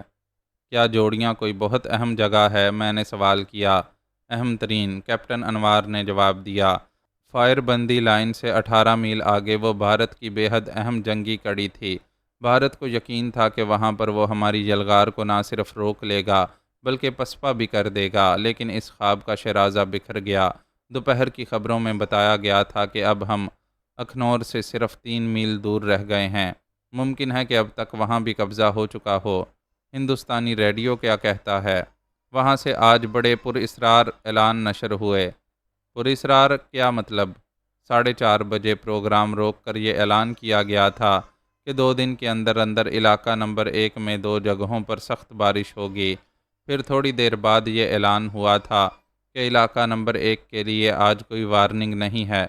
کیا جوڑیاں کوئی بہت اہم جگہ ہے؟ میں نے سوال کیا۔ اہم ترین، کیپٹن انوار نے جواب دیا۔ فائر بندی لائن سے 18 میل آگے وہ بھارت کی بے حد اہم جنگی کڑی تھی۔ بھارت کو یقین تھا کہ وہاں پر وہ ہماری یلغار کو نہ صرف روک لے گا بلکہ پسپا بھی کر دے گا، لیکن اس خواب کا شیرازہ بکھر گیا۔ دوپہر کی خبروں میں بتایا گیا تھا کہ اب ہم اخنور سے صرف 3 میل دور رہ گئے ہیں۔ ممکن ہے کہ اب تک وہاں بھی قبضہ ہو چکا ہو۔ ہندوستانی ریڈیو کیا کہتا ہے؟ وہاں سے آج بڑے پراسرار اعلان نشر ہوئے۔ پراسرار کیا مطلب؟ 4:30 بجے پروگرام روک کر یہ اعلان کیا گیا تھا کہ 2 دن کے اندر اندر علاقہ نمبر 1 میں 2 جگہوں پر سخت بارش ہوگی۔ پھر تھوڑی دیر بعد یہ اعلان ہوا تھا کہ علاقہ نمبر 1 کے لیے آج کوئی وارننگ نہیں ہے۔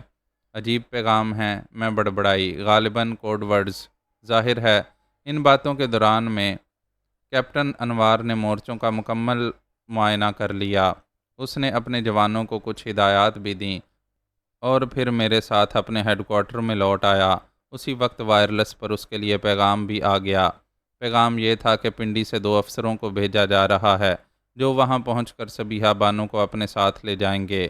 عجیب پیغام ہیں، میں بڑبڑائی، غالباً کوڈ ورڈز۔ ظاہر ہے ان باتوں کے دوران میں کیپٹن انوار نے مورچوں کا مکمل معائنہ کر لیا۔ اس نے اپنے جوانوں کو کچھ ہدایات بھی دیں اور پھر میرے ساتھ اپنے ہیڈ کوارٹر میں لوٹ آیا۔ اسی وقت وائرلیس پر اس کے لیے پیغام بھی آ گیا۔ پیغام یہ تھا کہ پنڈی سے 2 افسروں کو بھیجا جا رہا ہے جو وہاں پہنچ کر سبیہا بانو کو اپنے ساتھ لے جائیں گے۔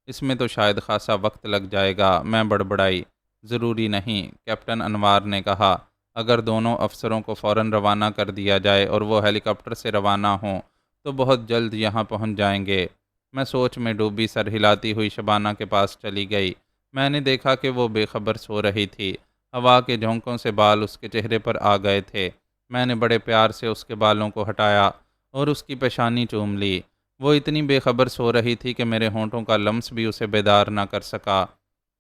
اس میں تو شاید خاصا وقت لگ جائے گا، میں بڑبڑائی۔ ضروری نہیں، کیپٹن انوار نے کہا۔ اگر دونوں افسروں کو فوراً روانہ کر دیا جائے اور وہ ہیلی کاپٹر سے روانہ ہوں تو بہت جلد یہاں پہنچ جائیں گے۔ میں سوچ میں ڈوبی سر ہلاتی ہوئی شبانہ کے پاس چلی گئی۔ میں نے دیکھا کہ وہ بے خبر سو رہی تھی۔ ہوا کے جھونکوں سے بال اس کے چہرے پر آ گئے تھے۔ میں نے بڑے پیار سے اس کے بالوں کو ہٹایا اور اس کی پیشانی چوم لی۔ وہ اتنی بے خبر سو رہی تھی کہ میرے ہونٹوں کا لمس بھی اسے بیدار نہ کر سکا۔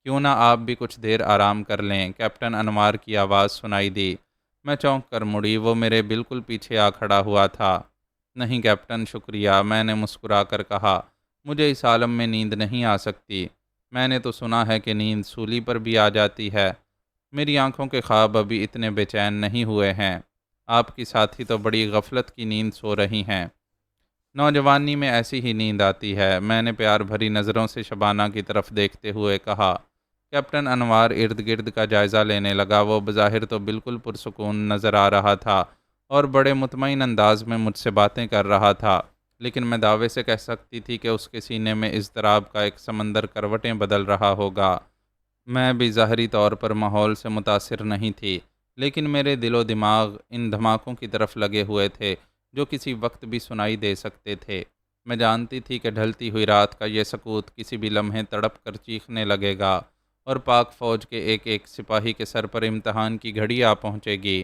کیوں نہ آپ بھی کچھ دیر آرام کر لیں؟ کیپٹن انوار کی آواز سنائی دی۔ میں چونک کر مڑی، وہ میرے بالکل پیچھے آ کھڑا ہوا تھا۔ نہیں کیپٹن، شکریہ، میں نے مسکرا کر کہا۔ مجھے اس عالم میں نیند نہیں آ سکتی۔ میں نے تو سنا ہے کہ نیند سولی پر بھی آ جاتی ہے۔ میری آنکھوں کے خواب ابھی اتنے بے چین نہیں ہوئے ہیں۔ آپ کی ساتھی تو بڑی غفلت کی نیند سو رہی ہیں۔ نوجوانی میں ایسی ہی نیند آتی ہے، میں نے پیار بھری نظروں سے شبانہ کی طرف دیکھتے ہوئے کہا۔ کیپٹن انوار ارد گرد کا جائزہ لینے لگا۔ وہ بظاہر تو بالکل پرسکون نظر آ رہا تھا اور بڑے مطمئن انداز میں مجھ سے باتیں کر رہا تھا، لیکن میں دعوے سے کہہ سکتی تھی کہ اس کے سینے میں اضطراب کا ایک سمندر کروٹیں بدل رہا ہوگا۔ میں بھی ظاہری طور پر ماحول سے متاثر نہیں تھی، لیکن میرے دل و دماغ ان دھماکوں کی طرف لگے ہوئے تھے جو کسی وقت بھی سنائی دے سکتے تھے۔ میں جانتی تھی کہ ڈھلتی ہوئی رات کا یہ سکوت کسی بھی لمحے تڑپ کر چیخنے لگے گا اور پاک فوج کے ایک ایک سپاہی کے سر پر امتحان کی گھڑی آ پہنچے گی۔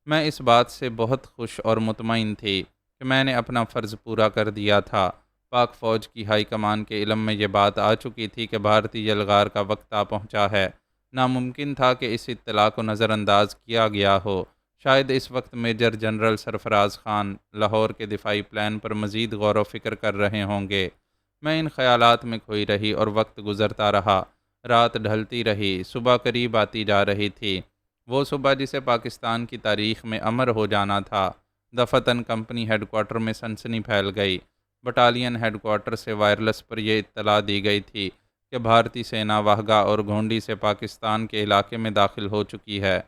میں اس بات سے بہت خوش اور مطمئن تھی کہ میں نے اپنا فرض پورا کر دیا تھا۔ پاک فوج کی ہائی کمان کے علم میں یہ بات آ چکی تھی کہ بھارتی یلغار کا وقت آ پہنچا ہے۔ ناممکن تھا کہ اس اطلاع کو نظر انداز کیا گیا ہو۔ شاید اس وقت میجر جنرل سرفراز خان لاہور کے دفاعی پلان پر مزید غور و فکر کر رہے ہوں گے۔ میں ان خیالات میں کھوئی رہی اور وقت گزرتا رہا۔ رات ڈھلتی رہی، صبح قریب آتی جا رہی تھی۔ وہ صبح جسے پاکستان کی تاریخ میں امر ہو جانا تھا۔ دفتن کمپنی ہیڈ کوارٹر میں سنسنی پھیل گئی۔ بٹالین ہیڈ کوارٹر سے وائرلیس پر یہ اطلاع دی گئی تھی کہ بھارتی سینا واہگہ اور گھونڈی سے پاکستان کے علاقے میں داخل ہو چکی ہے۔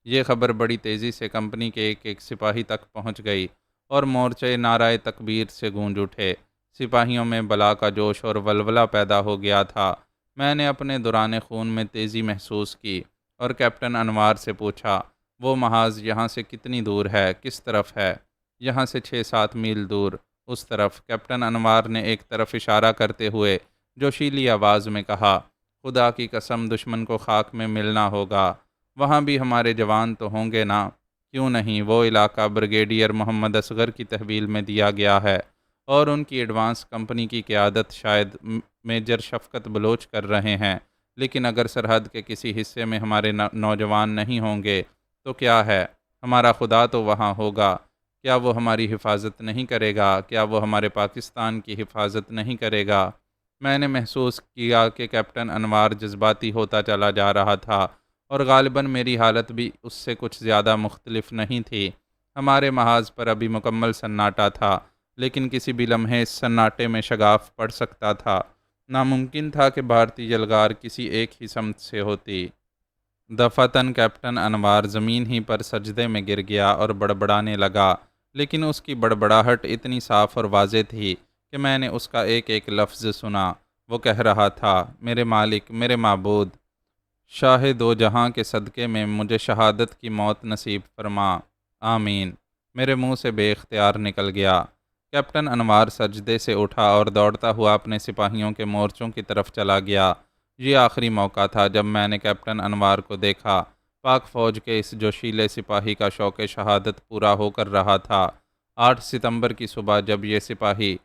یہ خبر بڑی تیزی سے کمپنی کے ایک ایک سپاہی تک پہنچ گئی اور مورچے نعرہ تکبیر سے گونج اٹھے۔ سپاہیوں میں بلا کا جوش اور ولولہ پیدا ہو گیا تھا۔ میں نے اپنے دوران خون میں تیزی محسوس کی اور کیپٹن انوار سے پوچھا، وہ محاذ یہاں سے کتنی دور ہے؟ کس طرف ہے؟ یہاں سے 6-7 میل دور، اس طرف، کیپٹن انوار نے ایک طرف اشارہ کرتے ہوئے جوشیلی آواز میں کہا۔ خدا کی قسم دشمن کو خاک میں ملنا ہوگا، وہاں بھی ہمارے جوان تو ہوں گے نا؟ کیوں نہیں، وہ علاقہ بریگیڈیئر محمد اصغر کی تحویل میں دیا گیا ہے اور ان کی ایڈوانس کمپنی کی قیادت شاید میجر شفقت بلوچ کر رہے ہیں، لیکن اگر سرحد کے کسی حصے میں ہمارے نوجوان نہیں ہوں گے تو کیا ہے؟ ہمارا خدا تو وہاں ہوگا، کیا وہ ہماری حفاظت نہیں کرے گا؟ کیا وہ ہمارے پاکستان کی حفاظت نہیں کرے گا؟ میں نے محسوس کیا کہ کیپٹن انوار جذباتی ہوتا چلا جا رہا تھا اور غالباً میری حالت بھی اس سے کچھ زیادہ مختلف نہیں تھی۔ ہمارے محاذ پر ابھی مکمل سناٹا تھا، لیکن کسی بھی لمحے اس سناٹے میں شگاف پڑ سکتا تھا۔ ناممکن تھا کہ بھارتی یلغار کسی ایک ہی سمت سے ہوتی۔ دفعتاً کیپٹن انوار زمین ہی پر سجدے میں گر گیا اور بڑبڑانے لگا، لیکن اس کی بڑبڑاہٹ اتنی صاف اور واضح تھی کہ میں نے اس کا ایک ایک لفظ سنا۔ وہ کہہ رہا تھا، میرے مالک، میرے معبود، شاہ دو جہاں کے صدقے میں مجھے شہادت کی موت نصیب فرما، آمین۔ میرے منہ سے بے اختیار نکل گیا۔ کیپٹن انوار سجدے سے اٹھا اور دوڑتا ہوا اپنے سپاہیوں کے مورچوں کی طرف چلا گیا۔ یہ آخری موقع تھا جب میں نے کیپٹن انوار کو دیکھا۔ پاک فوج کے اس جوشیلے سپاہی کا شوق شہادت پورا ہو کر رہا تھا۔ 8 ستمبر کی صبح جب یہ سپاہی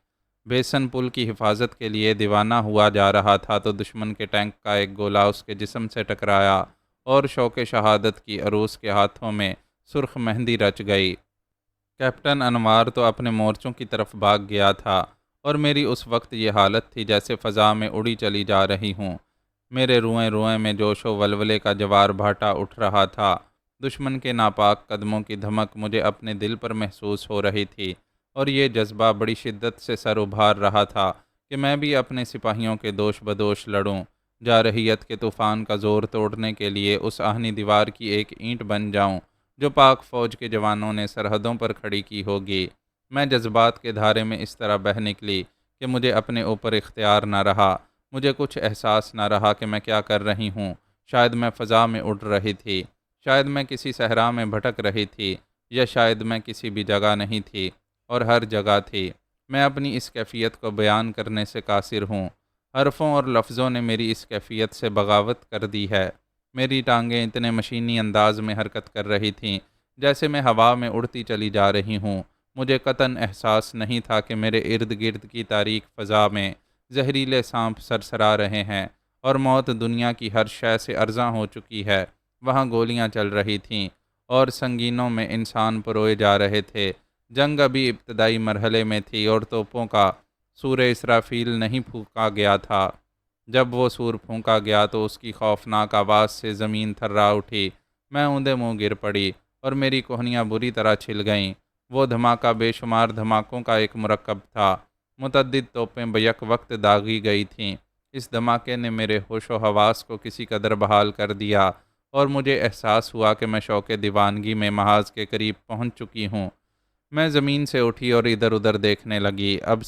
بیسن پل کی حفاظت کے لیے دیوانہ ہوا جا رہا تھا تو دشمن کے ٹینک کا ایک گولہ اس کے جسم سے ٹکرایا اور شوق شہادت کی عروس کے ہاتھوں میں سرخ مہندی رچ گئی۔ کیپٹن انوار تو اپنے مورچوں کی طرف بھاگ گیا تھا اور میری اس وقت یہ حالت تھی جیسے فضا میں اڑی چلی جا رہی ہوں۔ میرے روئیں روئیں میں جوش و ولولے کا جوار بھاٹا اٹھ رہا تھا۔ دشمن کے ناپاک قدموں کی دھمک مجھے اپنے دل پر محسوس ہو رہی تھی اور یہ جذبہ بڑی شدت سے سر ابھار رہا تھا کہ میں بھی اپنے سپاہیوں کے دوش بدوش لڑوں، جارحیت کے طوفان کا زور توڑنے کے لیے اس آہنی دیوار کی ایک اینٹ بن جاؤں جو پاک فوج کے جوانوں نے سرحدوں پر کھڑی کی ہوگی۔ میں جذبات کے دھارے میں اس طرح بہہ نکلی کہ مجھے اپنے اوپر اختیار نہ رہا۔ مجھے کچھ احساس نہ رہا کہ میں کیا کر رہی ہوں۔ شاید میں فضا میں اڑ رہی تھی، شاید میں کسی صحرا میں بھٹک رہی تھی، یا شاید میں کسی بھی جگہ نہیں تھی اور ہر جگہ تھی۔ میں اپنی اس کیفیت کو بیان کرنے سے قاصر ہوں۔ حرفوں اور لفظوں نے میری اس کیفیت سے بغاوت کر دی ہے۔ میری ٹانگیں اتنے مشینی انداز میں حرکت کر رہی تھیں جیسے میں ہوا میں اڑتی چلی جا رہی ہوں۔ مجھے قطعاً احساس نہیں تھا کہ میرے ارد گرد کی تاریک فضا میں زہریلے سانپ سرسرا رہے ہیں اور موت دنیا کی ہر شے سے ارزاں ہو چکی ہے۔ وہاں گولیاں چل رہی تھیں اور سنگینوں میں انسان پروئے جا رہے تھے۔ جنگ ابھی ابتدائی مرحلے میں تھی اور توپوں کا سور اسرافیل نہیں پھونکا گیا تھا۔ جب وہ سور پھونکا گیا تو اس کی خوفناک آواز سے زمین تھرا اٹھی۔ میں اوندے منہ گر پڑی اور میری کوہنیاں بری طرح چھل گئیں۔ وہ دھماکہ بے شمار دھماکوں کا ایک مرکب تھا۔ متعدد توپیں بیک وقت داغی گئی تھیں۔ اس دھماکے نے میرے ہوش و حواس کو کسی قدر بحال کر دیا اور مجھے احساس ہوا کہ میں شوق دیوانگی میں محاذ کے قریب پہنچ چکی ہوں۔ میں زمین سے اٹھی اور ادھر ادھر دیکھنے لگی۔ اب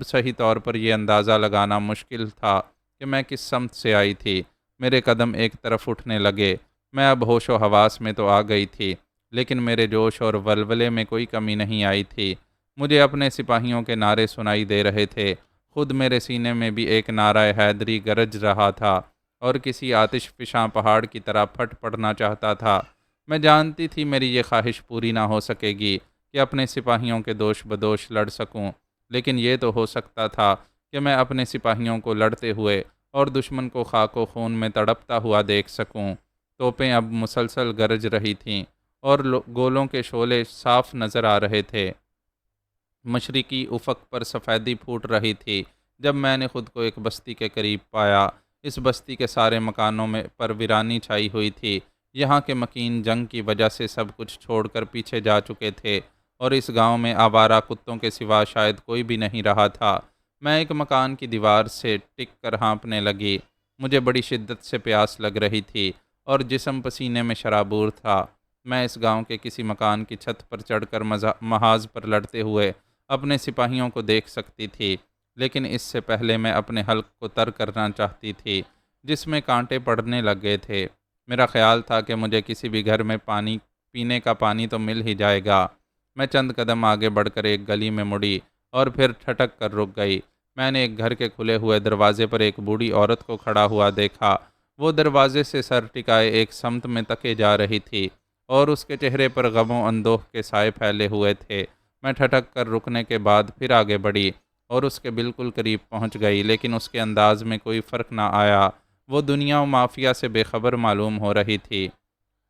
صحیح طور پر یہ اندازہ لگانا مشکل تھا کہ میں کس سمت سے آئی تھی۔ میرے قدم ایک طرف اٹھنے لگے۔ میں اب ہوش و حواس میں تو آ گئی تھی، لیکن میرے جوش اور ولولے میں کوئی کمی نہیں آئی تھی۔ مجھے اپنے سپاہیوں کے نعرے سنائی دے رہے تھے۔ خود میرے سینے میں بھی ایک نعرہ حیدری گرج رہا تھا اور کسی آتش فشاں پہاڑ کی طرح پھٹ پڑنا چاہتا تھا۔ میں جانتی تھی میری یہ خواہش پوری نہ ہو سکے گی کہ اپنے سپاہیوں کے دوش بدوش لڑ سکوں، لیکن یہ تو ہو سکتا تھا کہ میں اپنے سپاہیوں کو لڑتے ہوئے اور دشمن کو خاک و خون میں تڑپتا ہوا دیکھ سکوں۔ توپیں اب مسلسل گرج رہی تھیں اور گولوں کے شعلے صاف نظر آ رہے تھے۔ مشرقی افق پر سفیدی پھوٹ رہی تھی جب میں نے خود کو ایک بستی کے قریب پایا۔ اس بستی کے سارے مکانوں میں پر ویرانی چھائی ہوئی تھی۔ یہاں کے مکین جنگ کی وجہ سے سب کچھ چھوڑ کر پیچھے جا چکے تھے اور اس گاؤں میں آوارہ کتوں کے سوا شاید کوئی بھی نہیں رہا تھا۔ میں ایک مکان کی دیوار سے ٹک کر ہانپنے لگی۔ مجھے بڑی شدت سے پیاس لگ رہی تھی اور جسم پسینے میں شرابور تھا۔ میں اس گاؤں کے کسی مکان کی چھت پر چڑھ کر محاذ پر لڑتے ہوئے اپنے سپاہیوں کو دیکھ سکتی تھی، لیکن اس سے پہلے میں اپنے حلق کو تر کرنا چاہتی تھی جس میں کانٹے پڑنے لگ گئے تھے۔ میرا خیال تھا کہ مجھے کسی بھی گھر میں پینے کا پانی تو مل ہی جائے گا۔ میں چند قدم آگے بڑھ کر ایک گلی میں مڑی اور پھر ٹھٹک کر رک گئی۔ میں نے ایک گھر کے کھلے ہوئے دروازے پر ایک بوڑھی عورت کو کھڑا ہوا دیکھا۔ وہ دروازے سے سر ٹکائے ایک سمت میں تکے جا رہی تھی اور اس کے چہرے پر غم و اندوہ کے سائے پھیلے ہوئے تھے۔ میں ٹھٹک کر رکنے کے بعد پھر آگے بڑھی اور اس کے بالکل قریب پہنچ گئی، لیکن اس کے انداز میں کوئی فرق نہ آیا۔ وہ دنیا و مافیا سے بے خبر معلوم ہو رہی تھی۔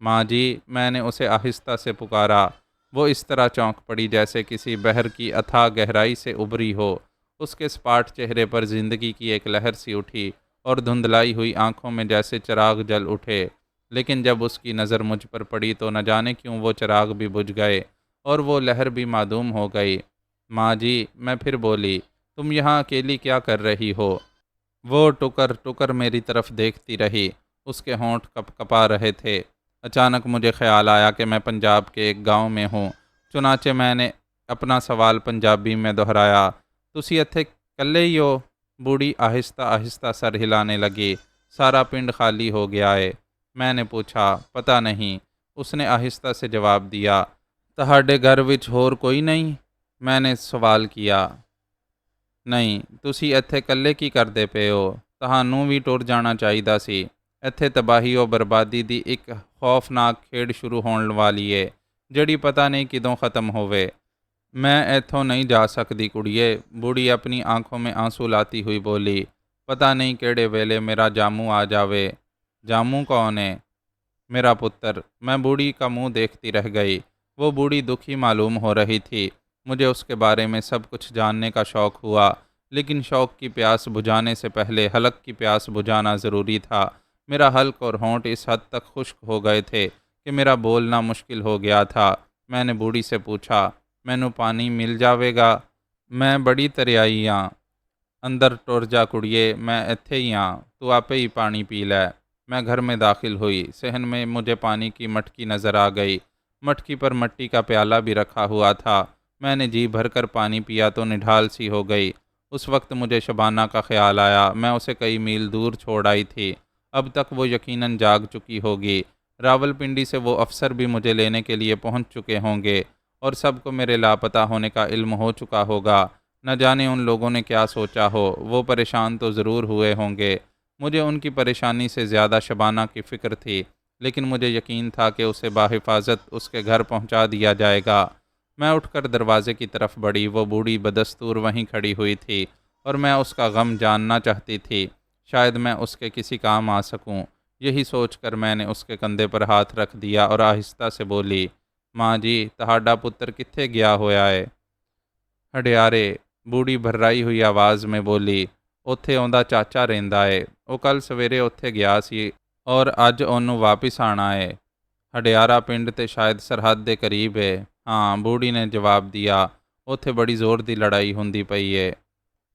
ماں جی، میں نے اسے آہستہ سے پکارا۔ وہ اس طرح چونک پڑی جیسے کسی بحر کی اتھاہ گہرائی سے ابھری ہو۔ اس کے سپاٹ چہرے پر زندگی کی ایک لہر سی اٹھی اور دھندلائی ہوئی آنکھوں میں جیسے چراغ جل اٹھے، لیکن جب اس کی نظر مجھ پر پڑی تو نہ جانے کیوں وہ چراغ بھی بجھ گئے اور وہ لہر بھی معدوم ہو گئی۔ ماں جی، میں پھر بولی، تم یہاں اکیلی کیا کر رہی ہو؟ وہ ٹکر ٹکر میری طرف دیکھتی رہی۔ اس کے ہونٹ کپ کپا رہے تھے۔ اچانک مجھے خیال آیا کہ میں پنجاب کے ایک گاؤں میں ہوں، چنانچہ میں نے اپنا سوال پنجابی میں دہرایا۔ تسی اتھے کلے ہی ہو؟ بوڑھی آہستہ آہستہ سر ہلانے لگی۔ سارا پنڈ خالی ہو گیا ہے۔ میں نے پوچھا، پتہ نہیں۔ اس نے آہستہ سے جواب دیا، تہاڈے گھر وچ ہور کوئی نہیں؟ میں نے سوال کیا، نہیں، تسی اتھے کلے کی کردے پے ہو؟ تہانوں بھی ٹر جانا چاہیدا سی۔ اتھے تباہی و بربادی دی ایک خوفناک کھیڑ شروع ہون والی ہے، جڑی پتہ نہیں کدوں ختم ہوئے۔ میں ایتھوں نہیں جا سکتی کڑیے، بوڑھی اپنی آنکھوں میں آنسو لاتی ہوئی بولی۔ پتہ نہیں کیڑے ویلے میرا جاموں آ جاوے۔ جاموں کون ہے؟ میرا پتر۔ میں بوڑھی کا منہ دیکھتی رہ گئی۔ وہ بوڑھی دکھی معلوم ہو رہی تھی۔ مجھے اس کے بارے میں سب کچھ جاننے کا شوق ہوا، لیکن شوق کی پیاس بجھانے سے پہلے حلق کی پیاس بجھانا ضروری تھا۔ میرا حلق اور ہونٹ اس حد تک خشک ہو گئے تھے کہ میرا بولنا مشکل ہو گیا تھا۔ میں نے بوڑھی سے پوچھا، مینوں پانی مل جاوے گا؟ میں بڑی تریائی ہاں۔ اندر ٹر جا کڑیے، میں ایتھے ہی ہاں، تو آپے ہی پانی پی لے۔ میں گھر میں داخل ہوئی۔ صحن میں مجھے پانی کی مٹکی نظر آ گئی۔ مٹکی پر مٹی کا پیالہ بھی رکھا ہوا تھا۔ میں نے جی بھر کر پانی پیا تو نڈھال سی ہو گئی۔ اس وقت مجھے شبانہ کا خیال آیا۔ میں اسے کئی میل دور چھوڑ آئی تھی۔ اب تک وہ یقیناً جاگ چکی ہوگی۔ راول پنڈی سے وہ افسر بھی مجھے لینے کے لیے پہنچ چکے ہوں گے اور سب کو میرے لاپتہ ہونے کا علم ہو چکا ہوگا۔ نہ جانے ان لوگوں نے کیا سوچا ہو۔ وہ پریشان تو ضرور ہوئے ہوں گے۔ مجھے ان کی پریشانی سے زیادہ شبانہ کی فکر تھی، لیکن مجھے یقین تھا کہ اسے بحفاظت اس کے گھر پہنچا دیا جائے گا۔ میں اٹھ کر دروازے کی طرف بڑھی۔ وہ بوڑھی بدستور وہیں کھڑی ہوئی تھی اور میں اس کا غم جاننا چاہتی تھی۔ شاید میں اس کے کسی کام آ سکوں۔ یہی سوچ کر میں نے اس کے کندھے پر ہاتھ رکھ دیا اور آہستہ سے بولی، ماں جی، تہاڈا پتر کتھے گیا ہویا ہے؟ ہڈیارے، بوڑھی بھرائی ہوئی آواز میں بولی، اوتھے اوندا چاچا رہندا ہے۔ او کل سویرے اوتھے گیا سی اور اج اونوں واپس آنا ہے۔ ہڈیارا پنڈ تے شاید سرحد دے قریب ہے۔ ہاں، بوڑھی نے جواب دیا، اوتھے بڑی زور دی لڑائی ہوندی پئی ہے۔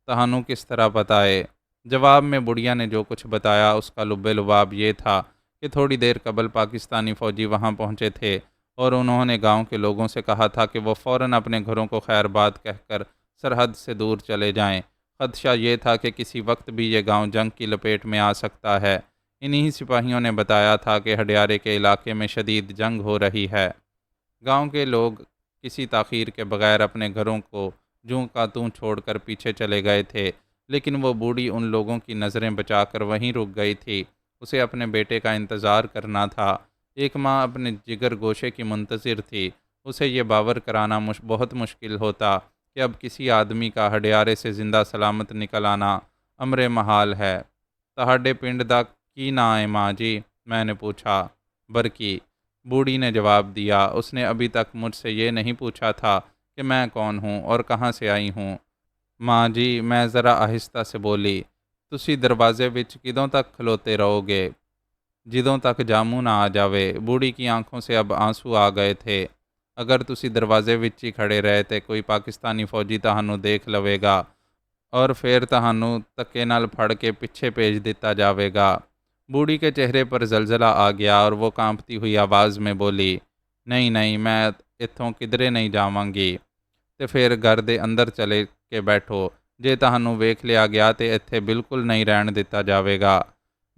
تہانوں کس طرح پتہ ہے؟ جواب میں بڑھیا نے جو کچھ بتایا اس کا لب لباب یہ تھا کہ تھوڑی دیر قبل پاکستانی فوجی وہاں پہنچے تھے اور انہوں نے گاؤں کے لوگوں سے کہا تھا کہ وہ فوراً اپنے گھروں کو خیر باد کہہ کر سرحد سے دور چلے جائیں۔ خدشہ یہ تھا کہ کسی وقت بھی یہ گاؤں جنگ کی لپیٹ میں آ سکتا ہے۔ انہی سپاہیوں نے بتایا تھا کہ ہڈیارے کے علاقے میں شدید جنگ ہو رہی ہے۔ گاؤں کے لوگ کسی تاخیر کے بغیر اپنے گھروں کو جوں کا توں چھوڑ کر پیچھے چلے گئے تھے، لیکن وہ بوڑھی ان لوگوں کی نظریں بچا کر وہیں رک گئی تھی۔ اسے اپنے بیٹے کا انتظار کرنا تھا۔ ایک ماں اپنے جگر گوشے کی منتظر تھی۔ اسے یہ باور کرانا بہت مشکل ہوتا کہ اب کسی آدمی کا ہڈیارے سے زندہ سلامت نکل آنا امر محال ہے۔ تہاڈے پنڈ دا کی ناں ہے ماں جی؟ میں نے پوچھا۔ برکی، بوڑھی نے جواب دیا۔ اس نے ابھی تک مجھ سے یہ نہیں پوچھا تھا کہ میں کون ہوں اور کہاں سے آئی ہوں۔ ماں جی، میں ذرا آہستہ سے بولی، تسی دروازے وچ کدوں تک کھلوتے رہو گے؟ جدوں تک جاموں نہ آ جاوے۔ بوڑھی کی آنکھوں سے اب آنسو آ گئے تھے۔ اگر تسی دروازے وچ ہی کھڑے رہے تے کوئی پاکستانی فوجی تہانوں دیکھ لوے گا اور پھر تہانوں تکے نال پھڑ کے پیچھے بھیج دتا جاوے گا۔ بوڑھی کے چہرے پر زلزلہ آ گیا اور وہ کانپتی ہوئی آواز میں بولی، نہیں نہیں، میں اتھوں کدرے نہیں جاواں گی۔ تے پھر گھر دے اندر چلے کے بیٹھو۔ ਜੇ ਤੁਹਾਨੂੰ ਵੇਖ ਲਿਆ ਗਿਆ ਤੇ ਇੱਥੇ ਬਿਲਕੁਲ ਨਹੀਂ ਰਹਿਣ ਦਿੱਤਾ ਜਾਵੇਗਾ।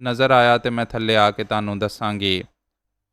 ਨਜ਼ਰ ਆਇਆ ਤੇ ਮੈਂ ਥੱਲੇ ਆ ਕੇ ਤੁਹਾਨੂੰ ਦੱਸਾਂਗੀ।